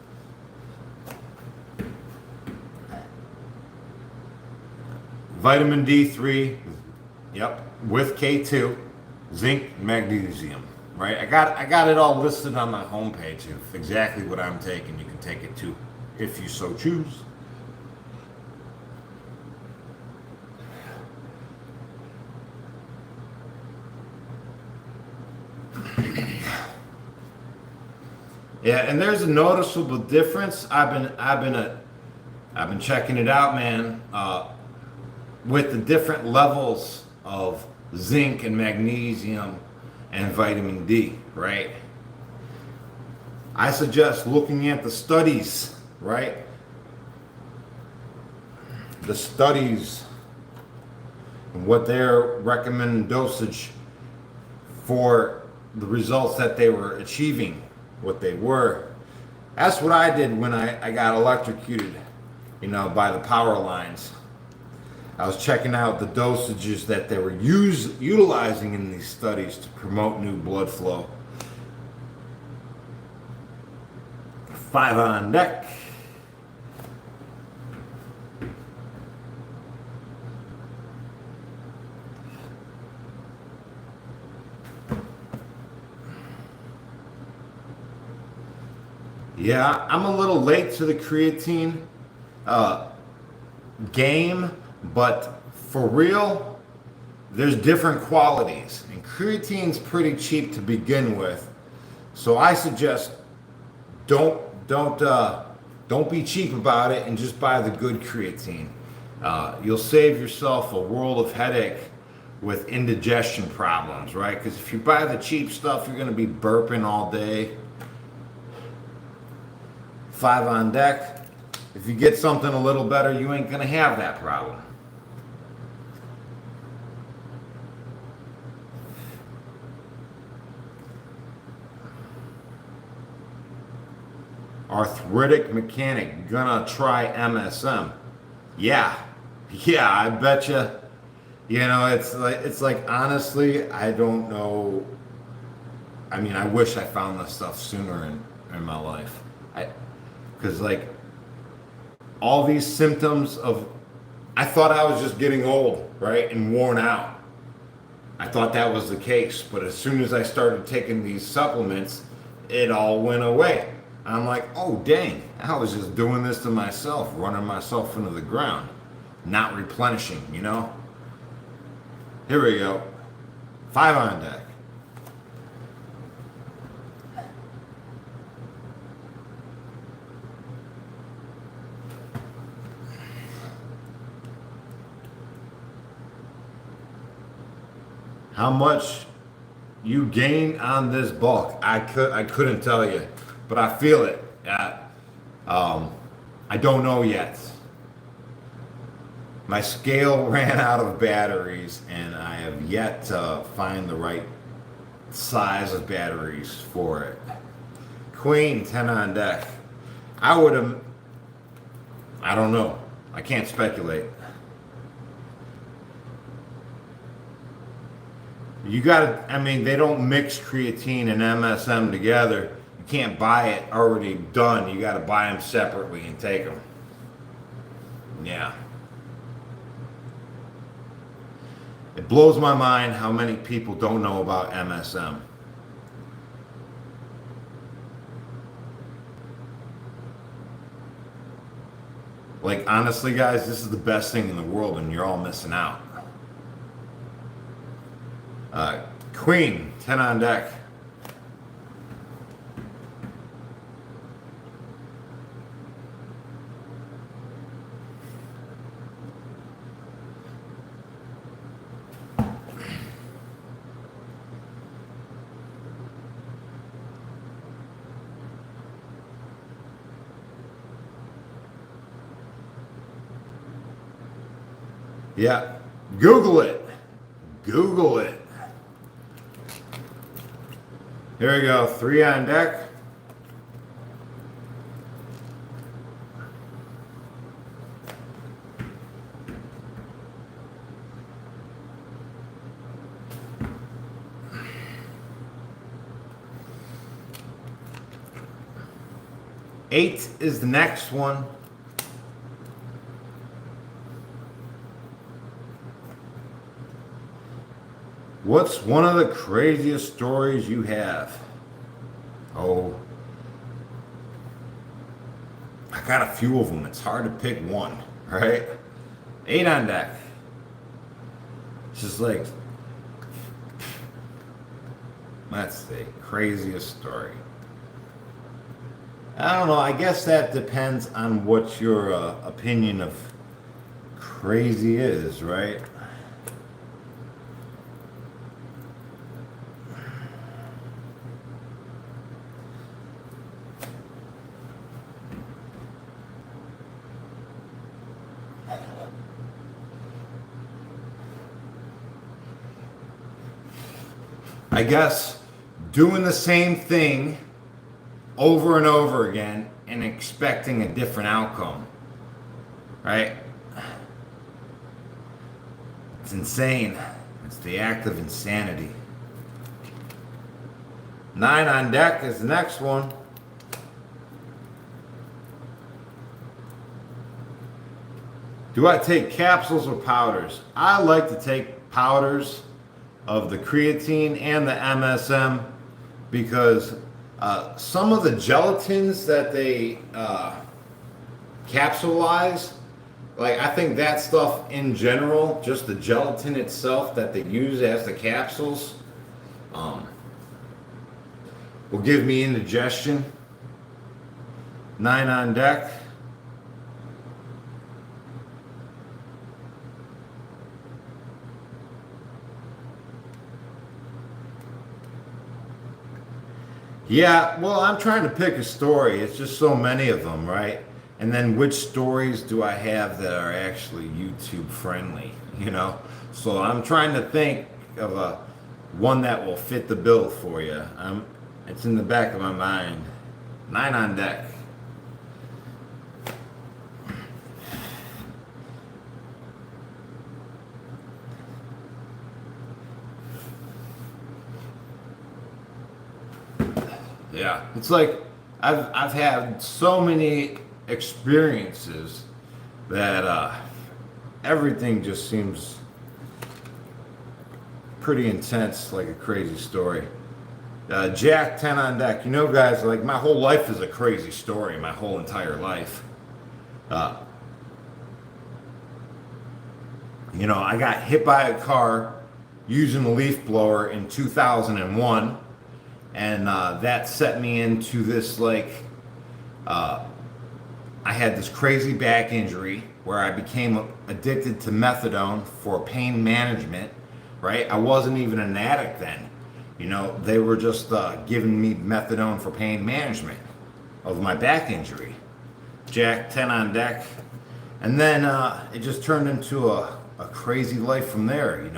Vitamin D3, yep, with K2, zinc, magnesium, right? I got it all listed on my homepage of exactly what I'm taking. You can take it too, if you so choose. Yeah, and there's a noticeable difference. I've been checking it out, man. With the different levels of zinc and magnesium and vitamin D, right? I suggest looking at the studies, right? The studies and what their recommended dosage for the results that they were achieving, what they were. That's what I did when I got electrocuted, you know, by the power lines. I was checking out the dosages that they were utilizing in these studies to promote new blood flow. 5 on deck. Yeah, I'm a little late to the creatine game, but for real, there's different qualities, and creatine's pretty cheap to begin with. So I suggest don't be cheap about it and just buy the good creatine. You'll save yourself a world of headache with indigestion problems, right? Because if you buy the cheap stuff, you're going to be burping all day. 5 on deck. If you get something a little better, you ain't gonna have that problem. Arthritic mechanic, gonna try MSM. Yeah, I betcha. You know, it's like honestly, I don't know. I mean, I wish I found this stuff sooner in my life. I because like all these symptoms of I thought I was just getting old, right? And worn out. I thought that was the case, but as soon as I started taking these supplements, it all went away. I'm like, oh dang, I was just doing this to myself, running myself into the ground, not replenishing, you know? Here we go. 5 on deck. How much you gain on this bulk? I couldn't tell you, but I feel it. I don't know yet. My scale ran out of batteries, and I have yet to find the right size of batteries for it. Queen 10 on deck. I would have. I don't know. I can't speculate. You gotta, I mean, they don't mix creatine and MSM together. You can't buy it already done. You gotta buy them separately and take them. Yeah. It blows my mind how many people don't know about MSM. Like, honestly, guys, this is the best thing in the world, and you're all missing out. Queen, 10 on deck. Yeah, Google it. Google it. Here we go, 3 on deck. Eight is the next one. What's one of the craziest stories you have? Oh, I got a few of them. It's hard to pick one, right? 8 on deck. It's just like, that's the craziest story. I don't know. I guess that depends on what your opinion of crazy is, right? I guess doing the same thing over and over again and expecting a different outcome, right? It's insane. It's the act of insanity. 9 on deck is the next one. Do I take capsules or powders? I like to take powders of the creatine and the MSM because some of the gelatins that they capsulize, like I think that stuff in general, just the gelatin itself that they use as the capsules, will give me indigestion. 9 on deck. Yeah, well, I'm trying to pick a story. It's just so many of them, right? And then which stories do I have that are actually YouTube friendly, you know? So I'm trying to think of a one that will fit the bill for you. It's in the back of my mind. 9 on deck. Yeah, it's like I've had so many experiences that everything just seems pretty intense, like a crazy story. Jack, 10 on deck. You know, guys, like my whole life is a crazy story, my whole entire life. Uh, I got hit by a car using a leaf blower in 2001, and that set me into this, I had this crazy back injury where I became addicted to methadone for pain management, right? I wasn't even an addict then. They were just giving me methadone for pain management of my back injury. Jack, 10 on deck. And then it just turned into a crazy life from there,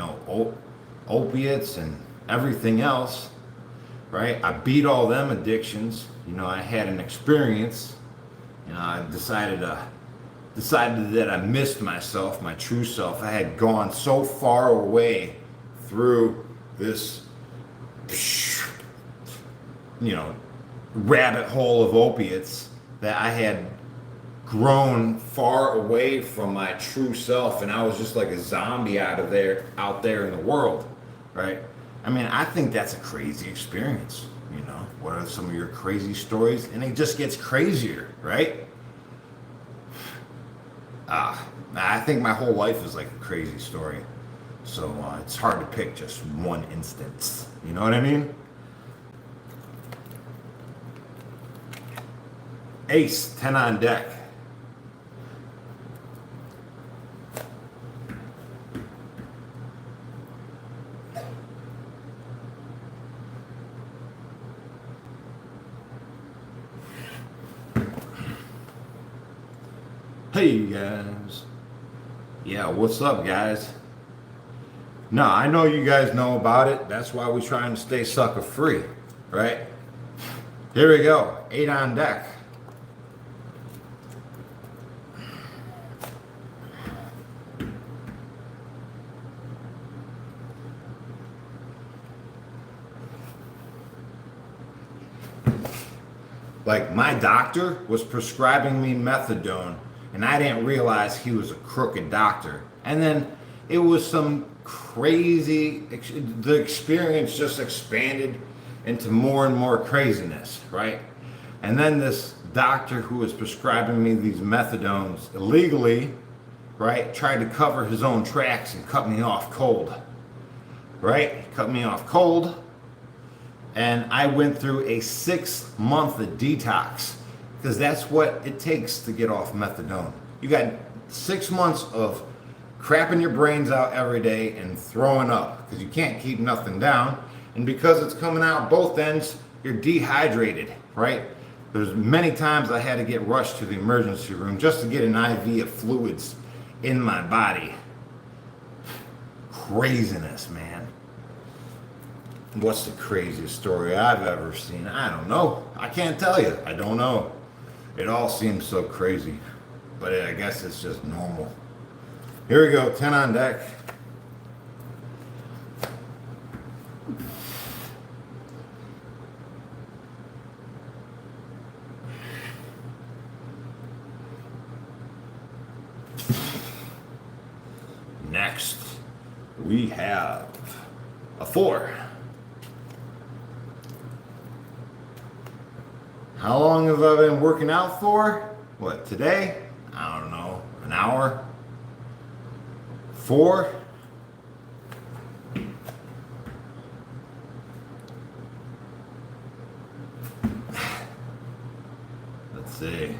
opiates and everything else, right? I beat all them addictions. I had an experience. I decided that I missed myself, my true self. I had gone so far away through this, rabbit hole of opiates that I had grown far away from my true self, and I was just like a zombie out there in the world, right? I mean, I think that's a crazy experience. What are some of your crazy stories? And it just gets crazier, right? I think my whole life is like a crazy story. So it's hard to pick just one instance. You know what I mean? Ace, 10 on deck. Hey, you guys. Yeah, what's up, guys? No, I know you guys know about it. That's why we're trying to stay sucker free, right? Here we go. 8 on deck. Like, my doctor was prescribing me methadone, and I didn't realize he was a crooked doctor. And then it was some crazy, the experience just expanded into more and more craziness, right? And then this doctor who was prescribing me these methadones illegally, right, tried to cover his own tracks and cut me off cold, right? Cut me off cold. And I went through a 6-month detox, because that's what it takes to get off methadone. You got 6 months of crapping your brains out every day and throwing up, because you can't keep nothing down. And because it's coming out both ends, you're dehydrated, right? There's many times I had to get rushed to the emergency room just to get an IV of fluids in my body. Craziness, man. What's the craziest story I've ever seen? I don't know. I can't tell you. I don't know. It all seems so crazy. But I guess it's just normal. Here we go. 10 on deck. Next, we have a 4. How long have I been working out for? What, today? I don't know, an hour? 4? Let's see.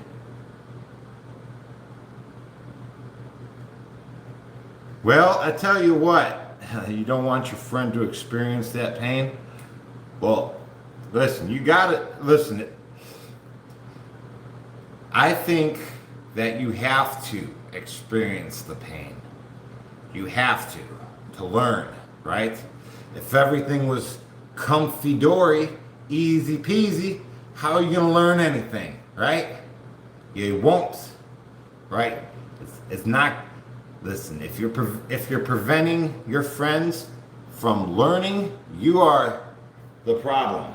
Well, I tell you what, you don't want your friend to experience that pain? Well, listen, you gotta, listen, I think that you have to experience the pain. You have to learn, right? If everything was comfy dory, easy peasy, how are you gonna learn anything, right? You won't, right? It's not. Listen, if you're preventing your friends from learning, you are the problem.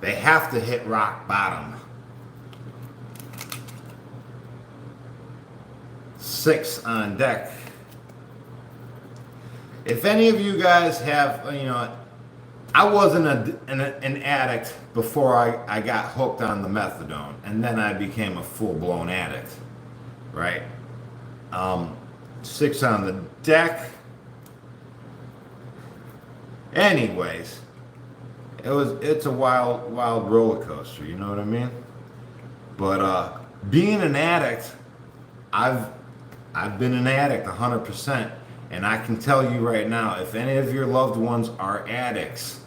they have to hit rock bottom. 6 on deck. If any of you guys have, I wasn't an addict before I got hooked on the methadone, and then I became a full-blown addict, right? 6 on the deck. Anyways, it's a wild roller coaster, you know what I mean? But being an addict, I've been an addict 100%, and I can tell you right now, if any of your loved ones are addicts,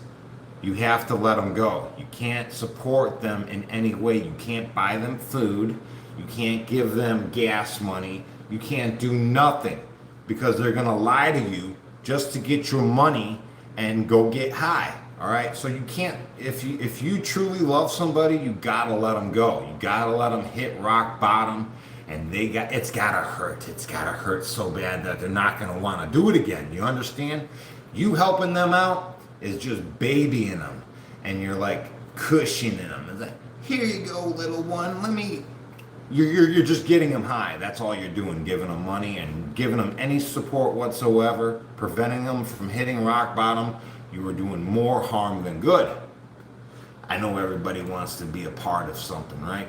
you have to let them go. You can't support them in any way. You can't buy them food. You can't give them gas money. You can't do nothing, because they're gonna lie to you just to get your money and go get high. All right, so you can't. If you truly love somebody, you gotta let them go. You gotta let them hit rock bottom, and it's gotta hurt. It's gotta hurt so bad that they're not gonna want to do it again. You understand? You helping them out is just babying them, and you're like cushioning them. It's like, here you go, little one. Let me. You're just getting them high. That's all you're doing, giving them money and giving them any support whatsoever, preventing them from hitting rock bottom. You are doing more harm than good. I know everybody wants to be a part of something, right?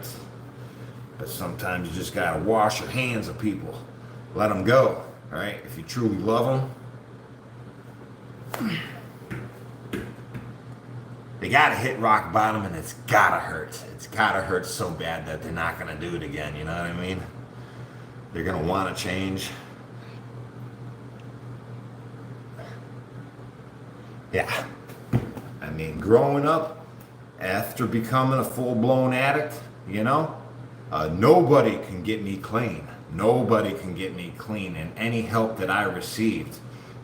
But sometimes you just gotta wash your hands of people. Let them go, right? If you truly love them, they gotta hit rock bottom, and it's gotta hurt. It's gotta hurt so bad that they're not gonna do it again, you know what I mean? They're gonna wanna change. Yeah. I mean, growing up, after becoming a full-blown addict, nobody can get me clean. Nobody can get me clean, and any help that I received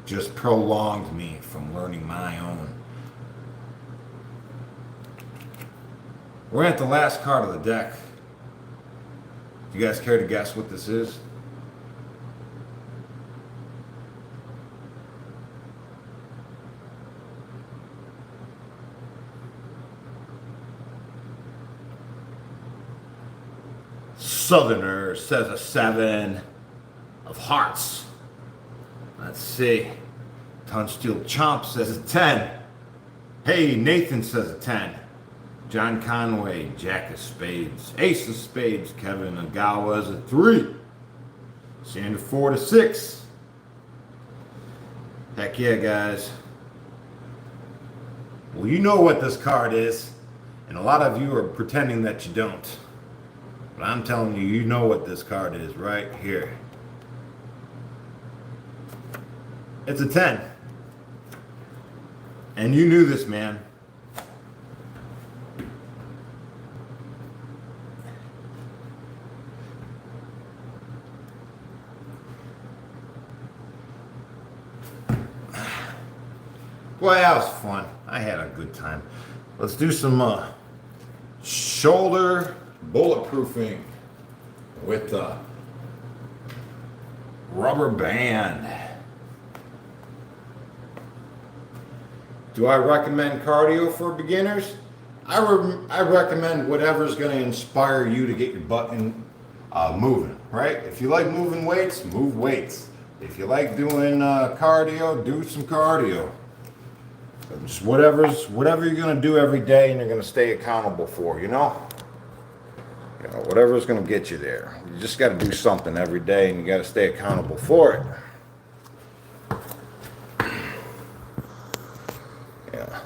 just prolonged me from learning my own. We're at the last card of the deck. Do you guys care to guess what this is? Southerner says a 7 of hearts. Let's see. Tunsteel Chomp says a 10. Hey, Nathan says a 10. John Conway, Jack of Spades. Ace of Spades, Kevin Agawa is a 3. Sander Ford a 6. Heck yeah, guys. Well, you know what this card is, and a lot of you are pretending that you don't. But I'm telling you, you know what this card is right here. It's a 10. And you knew this, man. Boy, that was fun. I had a good time. Let's do some shoulder bulletproofing with the rubber band. Do I recommend cardio for beginners? I recommend whatever's going to inspire you to get your butt moving, right? If you like moving weights, move weights. If you like doing cardio, do some cardio. Just whatever you're going to do every day and you're going to stay accountable for, whatever's going to get you there. You just got to do something every day, and you got to stay accountable for it. Yeah.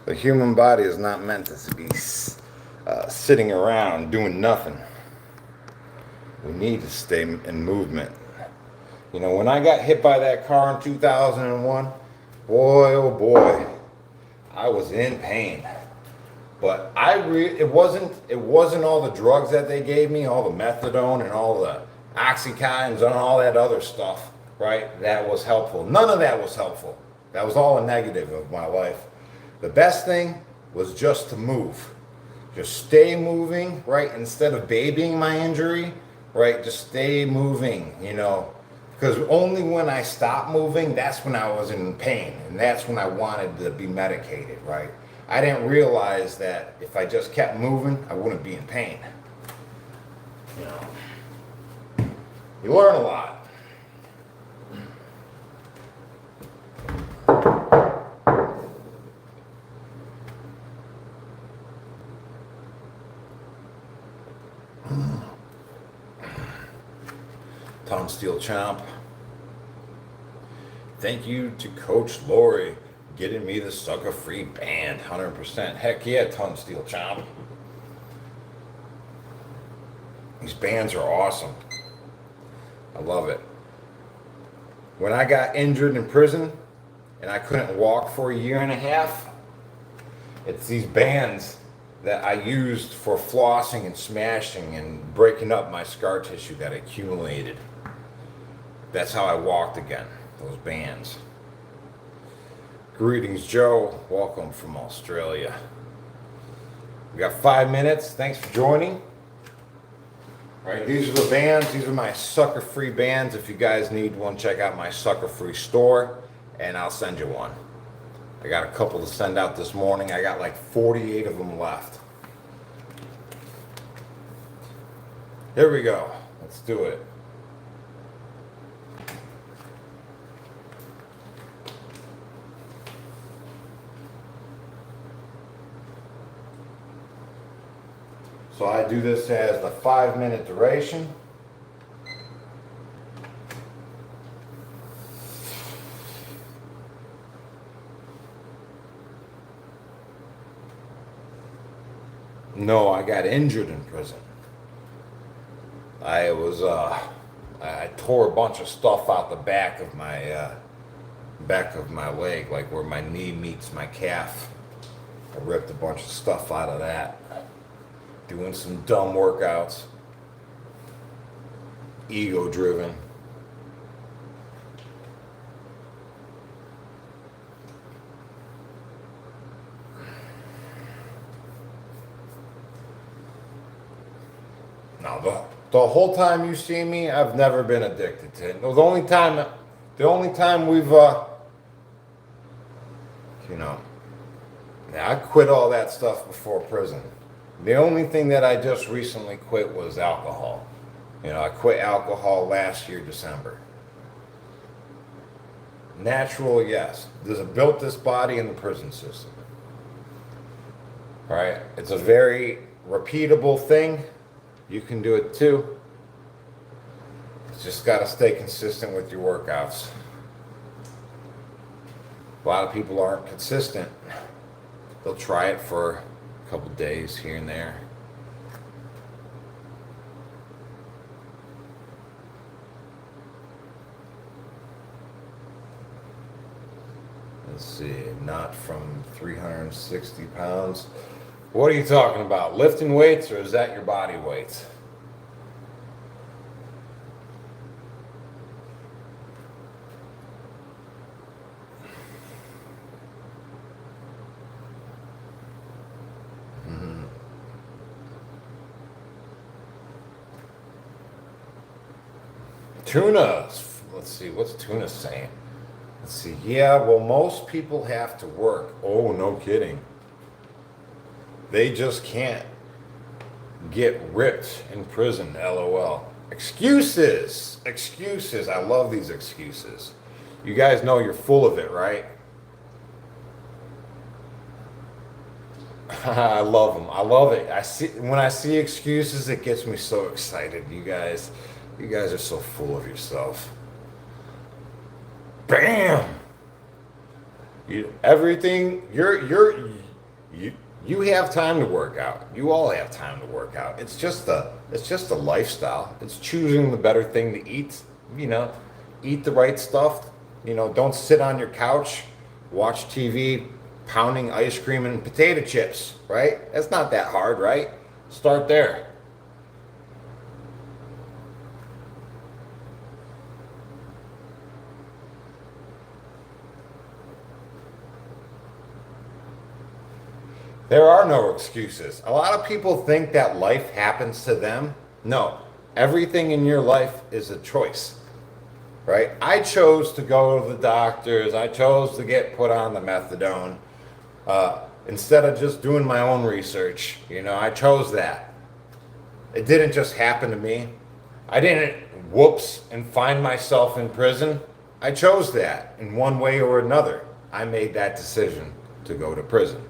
The human body is not meant to be sitting around doing nothing. We need to stay in movement. When I got hit by that car in 2001, boy, oh boy, I was in pain. But it wasn't all the drugs that they gave me, all the methadone and all the oxycontins and all that other stuff, right? That was helpful. None of that was helpful. That was all a negative of my life. The best thing was just to move. Just stay moving, right? Instead of babying my injury, right? Just stay moving, Because only when I stopped moving, that's when I was in pain. And that's when I wanted to be medicated, right? I didn't realize that if I just kept moving, I wouldn't be in pain. You know, you learn a lot. Tongue steel chomp. Thank you to Coach Lori getting me the sucker free band. 100%. Heck yeah, tongue steel chomp. These bands are awesome. I love it. When I got injured in prison and I couldn't walk for a year and a half, it's these bands that I used for flossing and smashing and breaking up my scar tissue that accumulated. That's how I walked again, those bands. Greetings, Joe. Welcome from Australia. We got 5 minutes. Thanks for joining. All right, these are the bands. These are my sucker-free bands. If you guys need one, check out my sucker-free store, and I'll send you one. I got a couple to send out this morning. I got like 48 of them left. Here we go. Let's do it. So I do this as the 5-minute duration. No, I got injured in prison. I tore a bunch of stuff out the back of my leg, like where my knee meets my calf. I ripped a bunch of stuff out of that. Doing some dumb workouts. Ego driven. Now the whole time you see me, I've never been addicted to it. The only time we've I quit all that stuff before prison. The only thing that I just recently quit was alcohol. I quit alcohol last year, December. Natural, yes. Does it built this body in the prison system? All right. It's a very repeatable thing. You can do it too. You just got to stay consistent with your workouts. A lot of people aren't consistent. They'll try it for a couple days here and there. Let's see, not from 360 pounds. What are you talking about? Lifting weights, or is that your body weight? Tuna. Let's see, what's Tuna saying? Let's see. Yeah, well, most people have to work. Oh, no kidding. They just can't get ripped in prison, LOL. Excuses. Excuses. I love these excuses. You guys know you're full of it, right? I love them. I love it. When I see excuses, it gets me so excited. You guys are so full of yourself. Bam! You have time to work out. You all have time to work out. It's just a lifestyle. It's choosing the better thing to eat. Eat the right stuff. Don't sit on your couch, watch TV, pounding ice cream and potato chips, right? That's not that hard, right? Start there. There are no excuses. A lot of people think that life happens to them. No, everything in your life is a choice, right? I chose to go to the doctors. I chose to get put on the methadone. instead of just doing my own research. I chose that. It didn't just happen to me. I didn't whoops and find myself in prison. I chose that in one way or another. I made that decision to go to prison,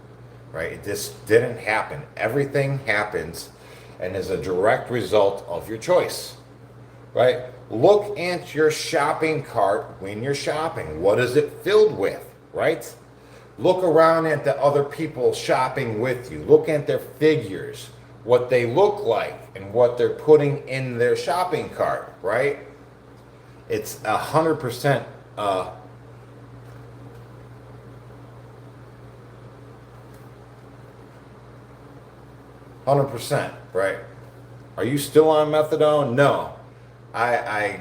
right? It just didn't happen. Everything happens and is a direct result of your choice, right? Look at your shopping cart when you're shopping. What is it filled with, right? Look around at the other people shopping with you. Look at their figures, what they look like, and what they're putting in their shopping cart, right? It's 100%. 100%, right? Are you still on methadone? No. I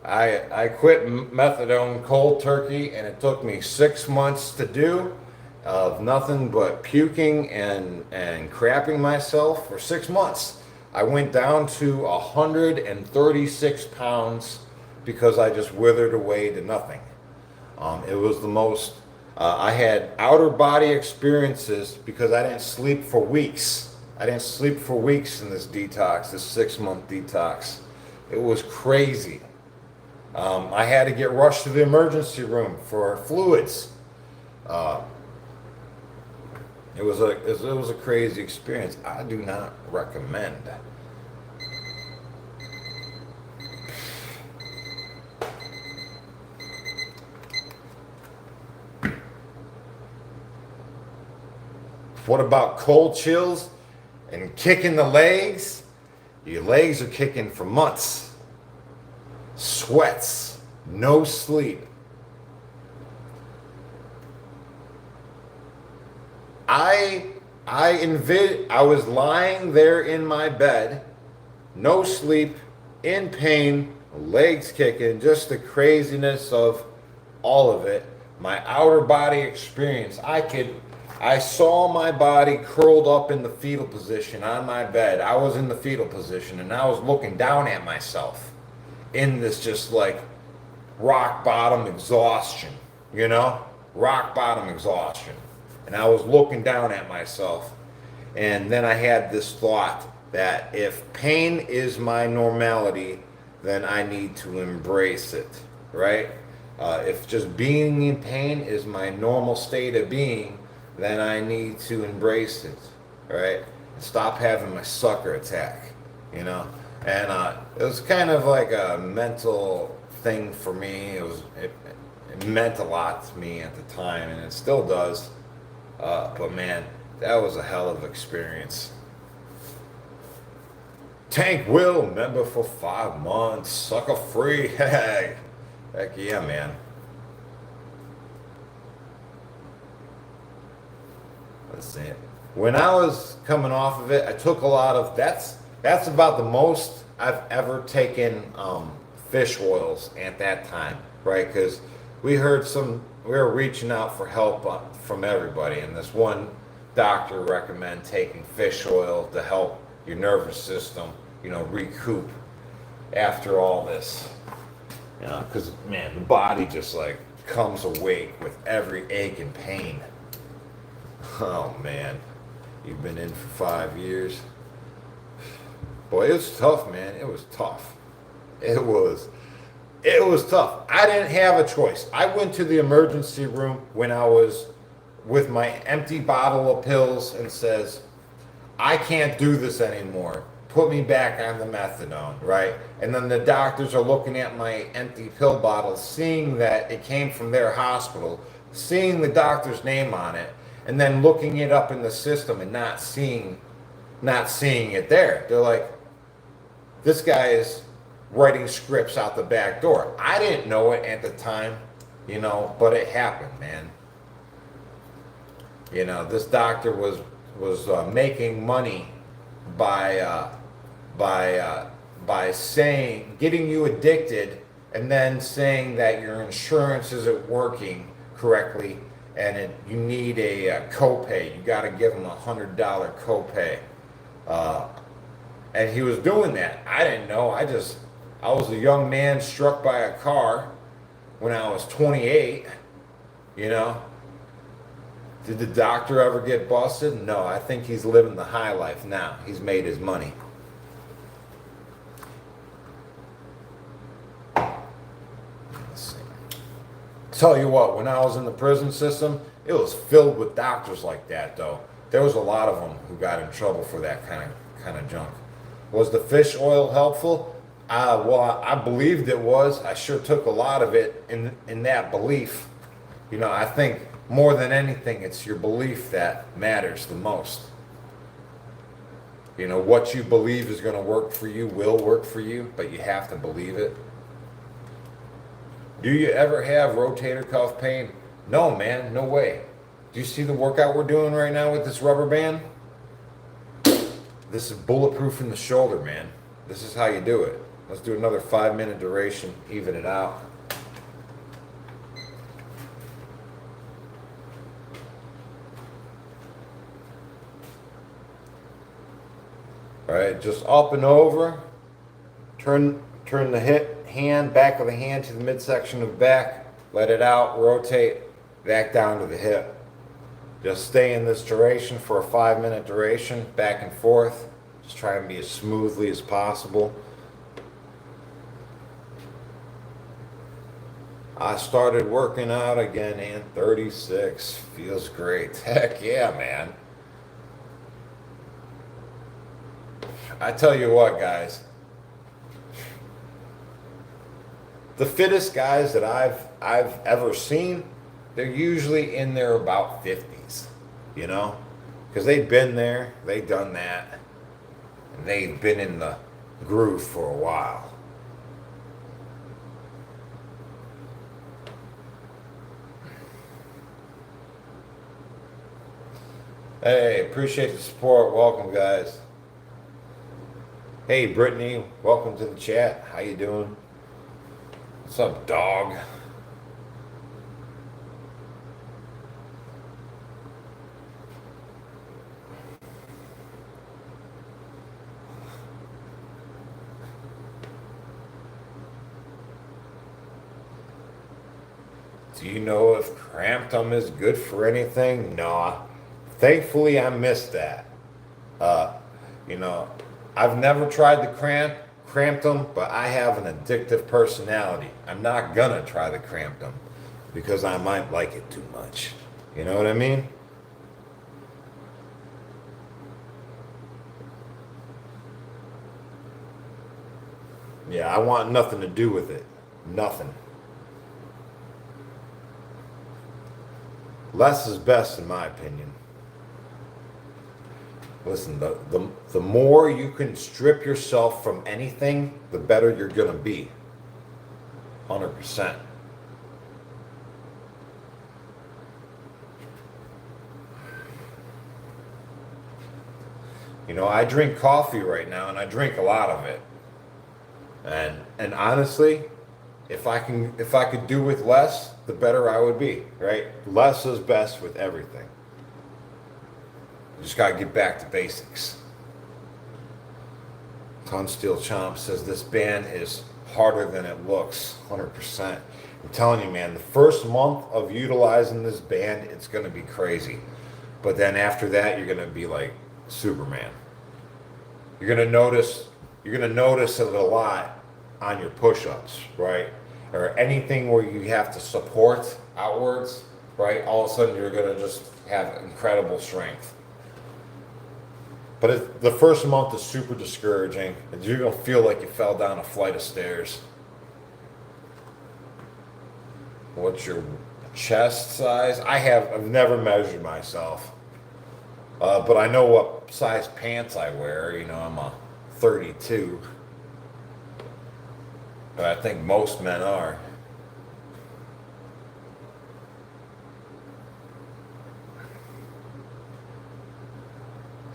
I quit methadone cold turkey, and it took me 6 months to do, of nothing but puking and crapping myself for 6 months. I went down to 136 pounds because I just withered away to nothing. It was the most, I had outer body experiences because I didn't sleep for weeks. I didn't sleep for weeks in this detox, this 6-month detox. It was crazy. I had to get rushed to the emergency room for fluids. It was a crazy experience. I do not recommend. What about cold chills and kicking the legs? Your legs are kicking for months. Sweats, no sleep. I was lying there in my bed, no sleep, in pain, legs kicking, just the craziness of all of it. My outer body experience. I saw my body curled up in the fetal position on my bed. I was in the fetal position and I was looking down at myself in this just like rock bottom exhaustion, rock bottom exhaustion. And I was looking down at myself. And then I had this thought that if pain is my normality, then I need to embrace it, right? If just being in pain is my normal state of being, then I need to embrace it, right? Stop having my sucker attack, And it was kind of like a mental thing for me. It meant a lot to me at the time, and it still does. But man, that was a hell of an experience. Tank Will, member for 5 months, sucker free. Heck yeah, man. Let's see it. When I was coming off of it, I took a lot of, that's about the most I've ever taken fish oils at that time, right? Because we were reaching out for help from everybody, and this one doctor recommended taking fish oil to help your nervous system, recoup after all this. Because man, the body just like comes awake with every ache and pain. Oh man, you've been in for 5 years. Boy, it was tough, man. It was tough. It was tough. I didn't have a choice. I went to the emergency room when I was with my empty bottle of pills and says, I can't do this anymore. Put me back on the methadone, right? And then the doctors are looking at my empty pill bottle, seeing that it came from their hospital, seeing the doctor's name on it, and then looking it up in the system and not seeing it there. They're like, this guy is writing scripts out the back door. I didn't know it at the time, but it happened, man. This doctor was making money by saying, getting you addicted, and then saying that your insurance isn't working correctly, and you need a copay. You got to give them $100 copay. And he was doing that. I didn't know. I was a young man struck by a car when I was 28, Did the doctor ever get busted? No, I think he's living the high life now. He's made his money. Let's see. Tell you what, when I was in the prison system, it was filled with doctors like that, though. There was a lot of them who got in trouble for that kind of junk. Was the fish oil helpful? Well, I believed it was. I sure took a lot of it in that belief. You know, I think more than anything, it's your belief that matters the most. You know, what you believe is going to work for you will work for you, but you have to believe it. Do you ever have rotator cuff pain? No, man, no way. Do you see the workout we're doing right now with this rubber band? This is bulletproof in the shoulder, man. This is how you do it. Let's do another 5-minute duration, even it out. All right, just up and over. Turn the back of the hand to the midsection of the back. Let it out, rotate, back down to the hip. Just stay in this duration for a 5-minute duration, back and forth. Just try and be as smoothly as possible. I started working out again, and 36 feels great. Heck yeah, man. I tell you what, guys. The fittest guys that I've ever seen, they're usually in their about 50s, you know? Because they've been there, they've done that, and they've been in the groove for a while. Hey, appreciate the support. Welcome, guys. Hey, Brittany, welcome to the chat. How you doing? What's up, dog? Do you know if cramptum is good for anything? Nah. Thankfully, I missed that. You know, I've never tried the cramptum, but I have an addictive personality. I'm not gonna try the cramptum because I might like it too much. You know what I mean? Yeah, I want nothing to do with it. Nothing. Less is best, in my opinion. Listen, the more you can strip yourself from anything, the better you're going to be. 100%. You know, I drink coffee right now, and I drink a lot of it. And honestly, if I could do with less, the better I would be, right? Less is best with everything. You just gotta get back to basics. Tunsteel Chomp says this band is harder than it looks. 100%. I'm telling you, man, the first month of utilizing this band, it's gonna be crazy. But then after that, you're gonna be like Superman. You're gonna notice it a lot on your push-ups, right? Or anything where you have to support outwards, right? All of a sudden, you're gonna just have incredible strength. But the first month is super discouraging, and you're gonna feel like you fell down a flight of stairs. What's your chest size? I've never measured myself, but I know what size pants I wear. You know, I'm a 32, but I think most men are.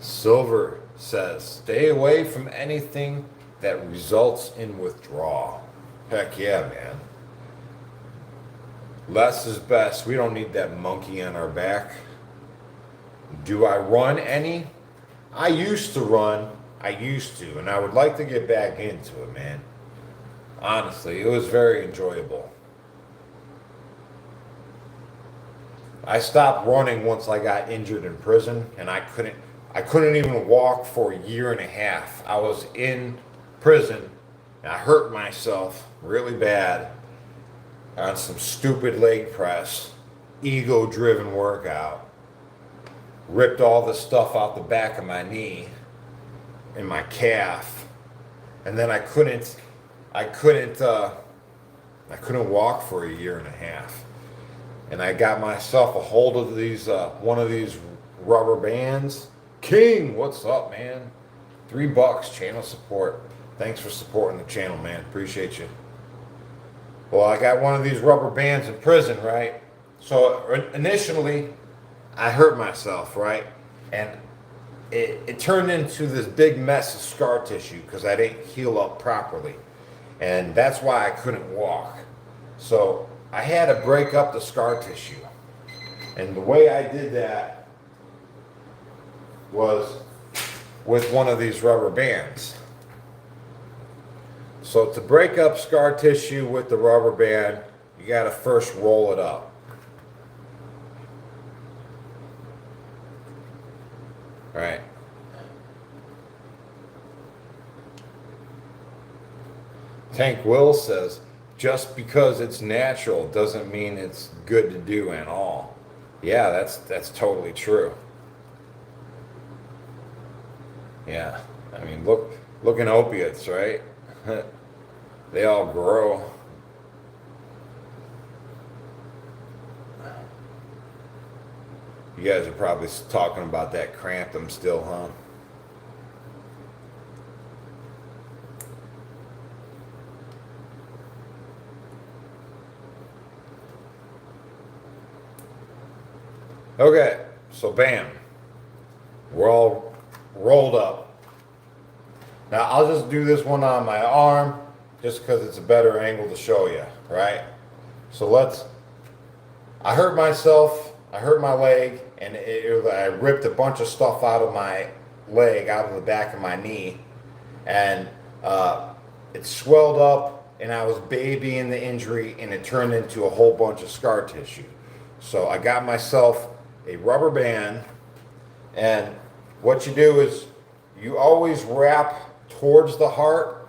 Silver says, stay away from anything that results in withdrawal. Heck yeah, man. Less is best. We don't need that monkey on our back. Do I run any? I used to run. And I would like to get back into it, man. Honestly, it was very enjoyable. I stopped running once I got injured in prison, and I couldn't even walk for a year and a half. I was in prison, and I hurt myself really bad on some stupid leg press, ego-driven workout. Ripped all the stuff out the back of my knee and my calf, and then I couldn't walk for a year and a half. And I got myself a hold of these one of these rubber bands. King, what's up, man? $3 channel support. Thanks for supporting the channel, man. Appreciate you. Well, I got one of these rubber bands in prison, right? So initially, I hurt myself, right? And it turned into this big mess of scar tissue because I didn't heal up properly. And that's why I couldn't walk. So I had to break up the scar tissue. And the way I did that was with one of these rubber bands. So to break up scar tissue with the rubber band, you got to first roll it up. All right. Tank Will says, just because it's natural doesn't mean it's good to do at all. Yeah, that's totally true. Yeah, I mean, look in opiates, right? They all grow. You guys are probably talking about that Crampton still, huh? Okay, so bam, we're all rolled up. Now I'll just do this one on my arm just because it's a better angle to show you, right? So I hurt myself, I hurt my leg, and I ripped a bunch of stuff out of my leg, out of the back of my knee, and it swelled up, and I was babying the injury, and it turned into a whole bunch of scar tissue. So I got myself a rubber band, and what you do is you always wrap towards the heart,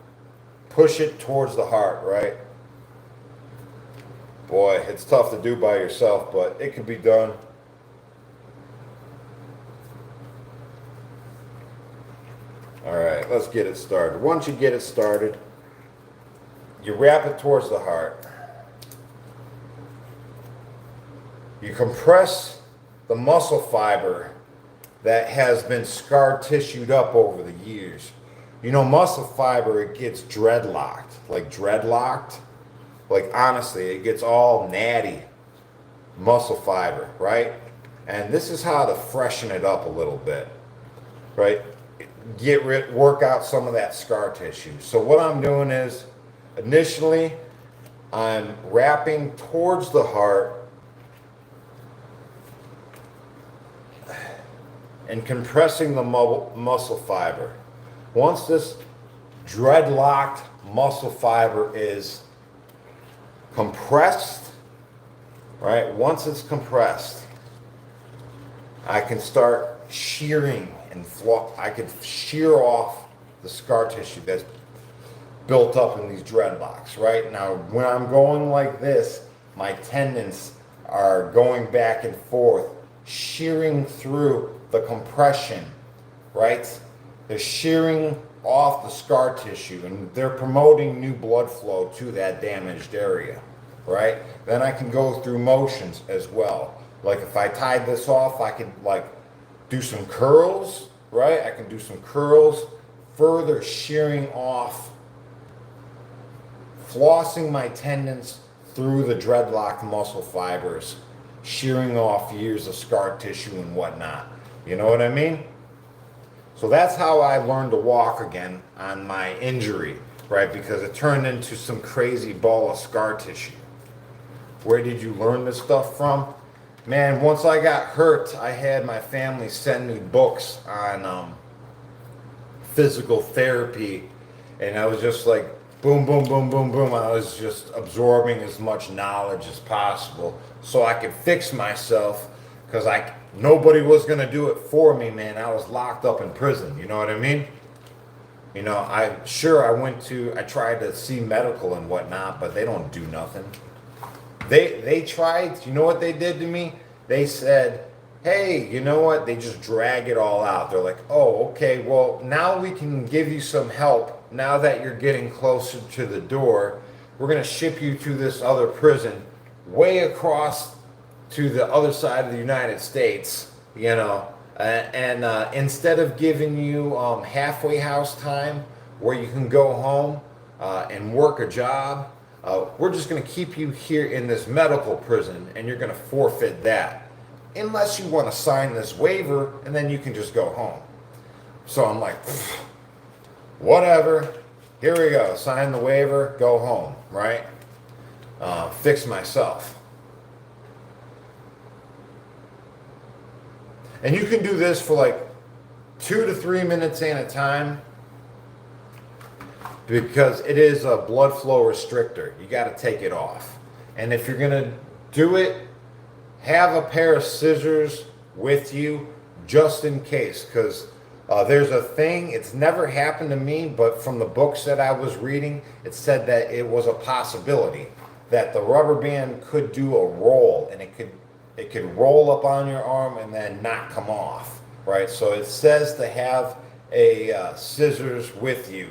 push it towards the heart, right? Boy, it's tough to do by yourself, but it can be done. All right, let's get it started. Once you get it started, you wrap it towards the heart. You compress the muscle fiber that has been scar tissued up over the years. You know, muscle fiber, it gets dreadlocked. Like honestly, it gets all natty muscle fiber, right? And this is how to freshen it up a little bit, right? Work out some of that scar tissue. So what I'm doing is, initially, I'm wrapping towards the heart and compressing the muscle fiber. Once this dreadlocked muscle fiber is compressed, right? Once it's compressed, I can start shearing and I can shear off the scar tissue that's built up in these dreadlocks, right? Now, when I'm going like this, my tendons are going back and forth, shearing through the compression, right? They're shearing off the scar tissue, and they're promoting new blood flow to that damaged area, right? Then I can go through motions as well. Like if I tied this off, I could like do some curls, right? I can do some curls, further shearing off, flossing my tendons through the dreadlocked muscle fibers, shearing off years of scar tissue and whatnot. You know what I mean? So that's how I learned to walk again on my injury, right? Because it turned into some crazy ball of scar tissue. Where did you learn this stuff from? Man, once I got hurt, I had my family send me books on physical therapy, and I was just like, boom, boom, boom, boom, boom. I was just absorbing as much knowledge as possible so I could fix myself because nobody was going to do it for me, man. I was locked up in prison. You know what I mean? You know, I tried to see medical and whatnot, but they don't do nothing. They tried, you know what they did to me? They said, hey, you know what? They just drag it all out. They're like, oh, okay, well, now we can give you some help. Now that you're getting closer to the door, we're going to ship you to this other prison way across to the other side of the United States, you know. And instead of giving you halfway house time where you can go home and work a job, we're just going to keep you here in this medical prison, and you're going to forfeit that. Unless you want to sign this waiver, and then you can just go home. So I'm like, whatever. Here we go. Sign the waiver, go home, right? Fix myself. And you can do this for like 2 to 3 minutes at a time, because it is a blood flow restrictor. You got to take it off. And if you're going to do it, have a pair of scissors with you just in case, because there's a thing, it's never happened to me, but from the books that I was reading, it said that it was a possibility that the rubber band could do a roll, and it could roll up on your arm and then not come off, right? So it says to have a scissors with you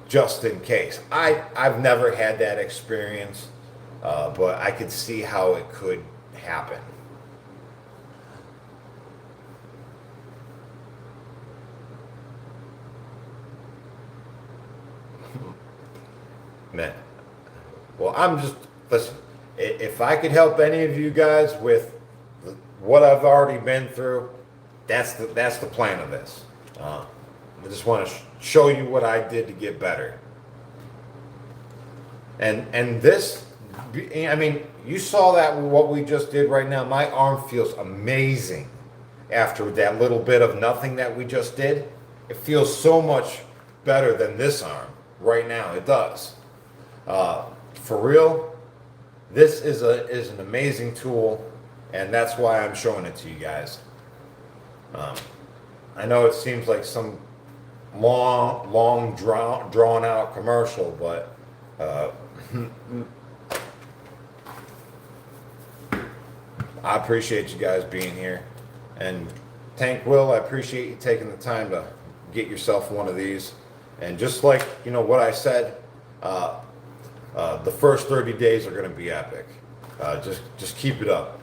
just in case. I've never had that experience, but I could see how it could happen. Man, well, listen, if I could help any of you guys with what I've already been through, that's the plan of this. I just want to show you what I did to get better. And this, I mean, you saw that what we just did right now. My arm feels amazing after that little bit of nothing that we just did. It feels so much better than this arm right now. It does. For real, this is an amazing tool, and that's why I'm showing it to you guys. I know it seems like some long drawn out commercial, but I appreciate you guys being here. And Tank Will, I appreciate you taking the time to get yourself one of these. And just like, you know, what I said, the first 30 days are going to be epic. Just keep it up.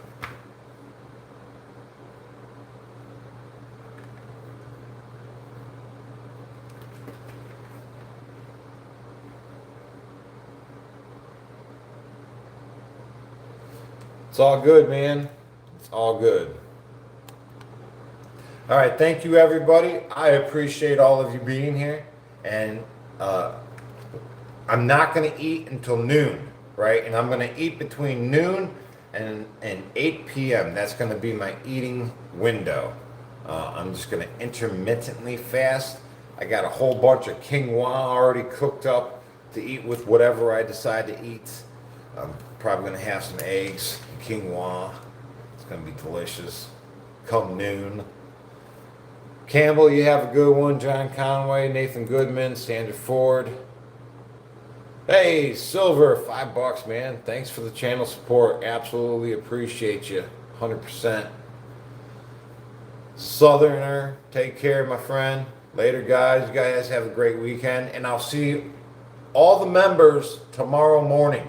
It's all good, man. It's all good. All right, thank you, everybody. I appreciate all of you being here. And I'm not going to eat until noon, right? And I'm going to eat between noon and 8 p.m. That's going to be my eating window. I'm just going to intermittently fast. I got a whole bunch of quinoa already cooked up to eat with whatever I decide to eat. I'm probably going to have some eggs and quinoa. It's going to be delicious come noon. Campbell, you have a good one. John Conway, Nathan Goodman, Sandra Ford. Hey, Silver, $5, man. Thanks for the channel support. Absolutely appreciate you. 100%. Southerner, take care, my friend. Later, guys. You guys have a great weekend. And I'll see all the members tomorrow morning.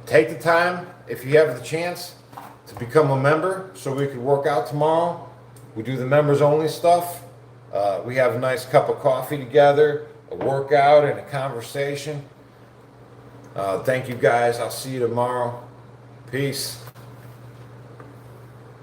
Take the time, if you have the chance, to become a member so we could work out tomorrow. We do the members only stuff. We have a nice cup of coffee together, a workout, and a conversation. Thank you guys. I'll see you tomorrow. Peace.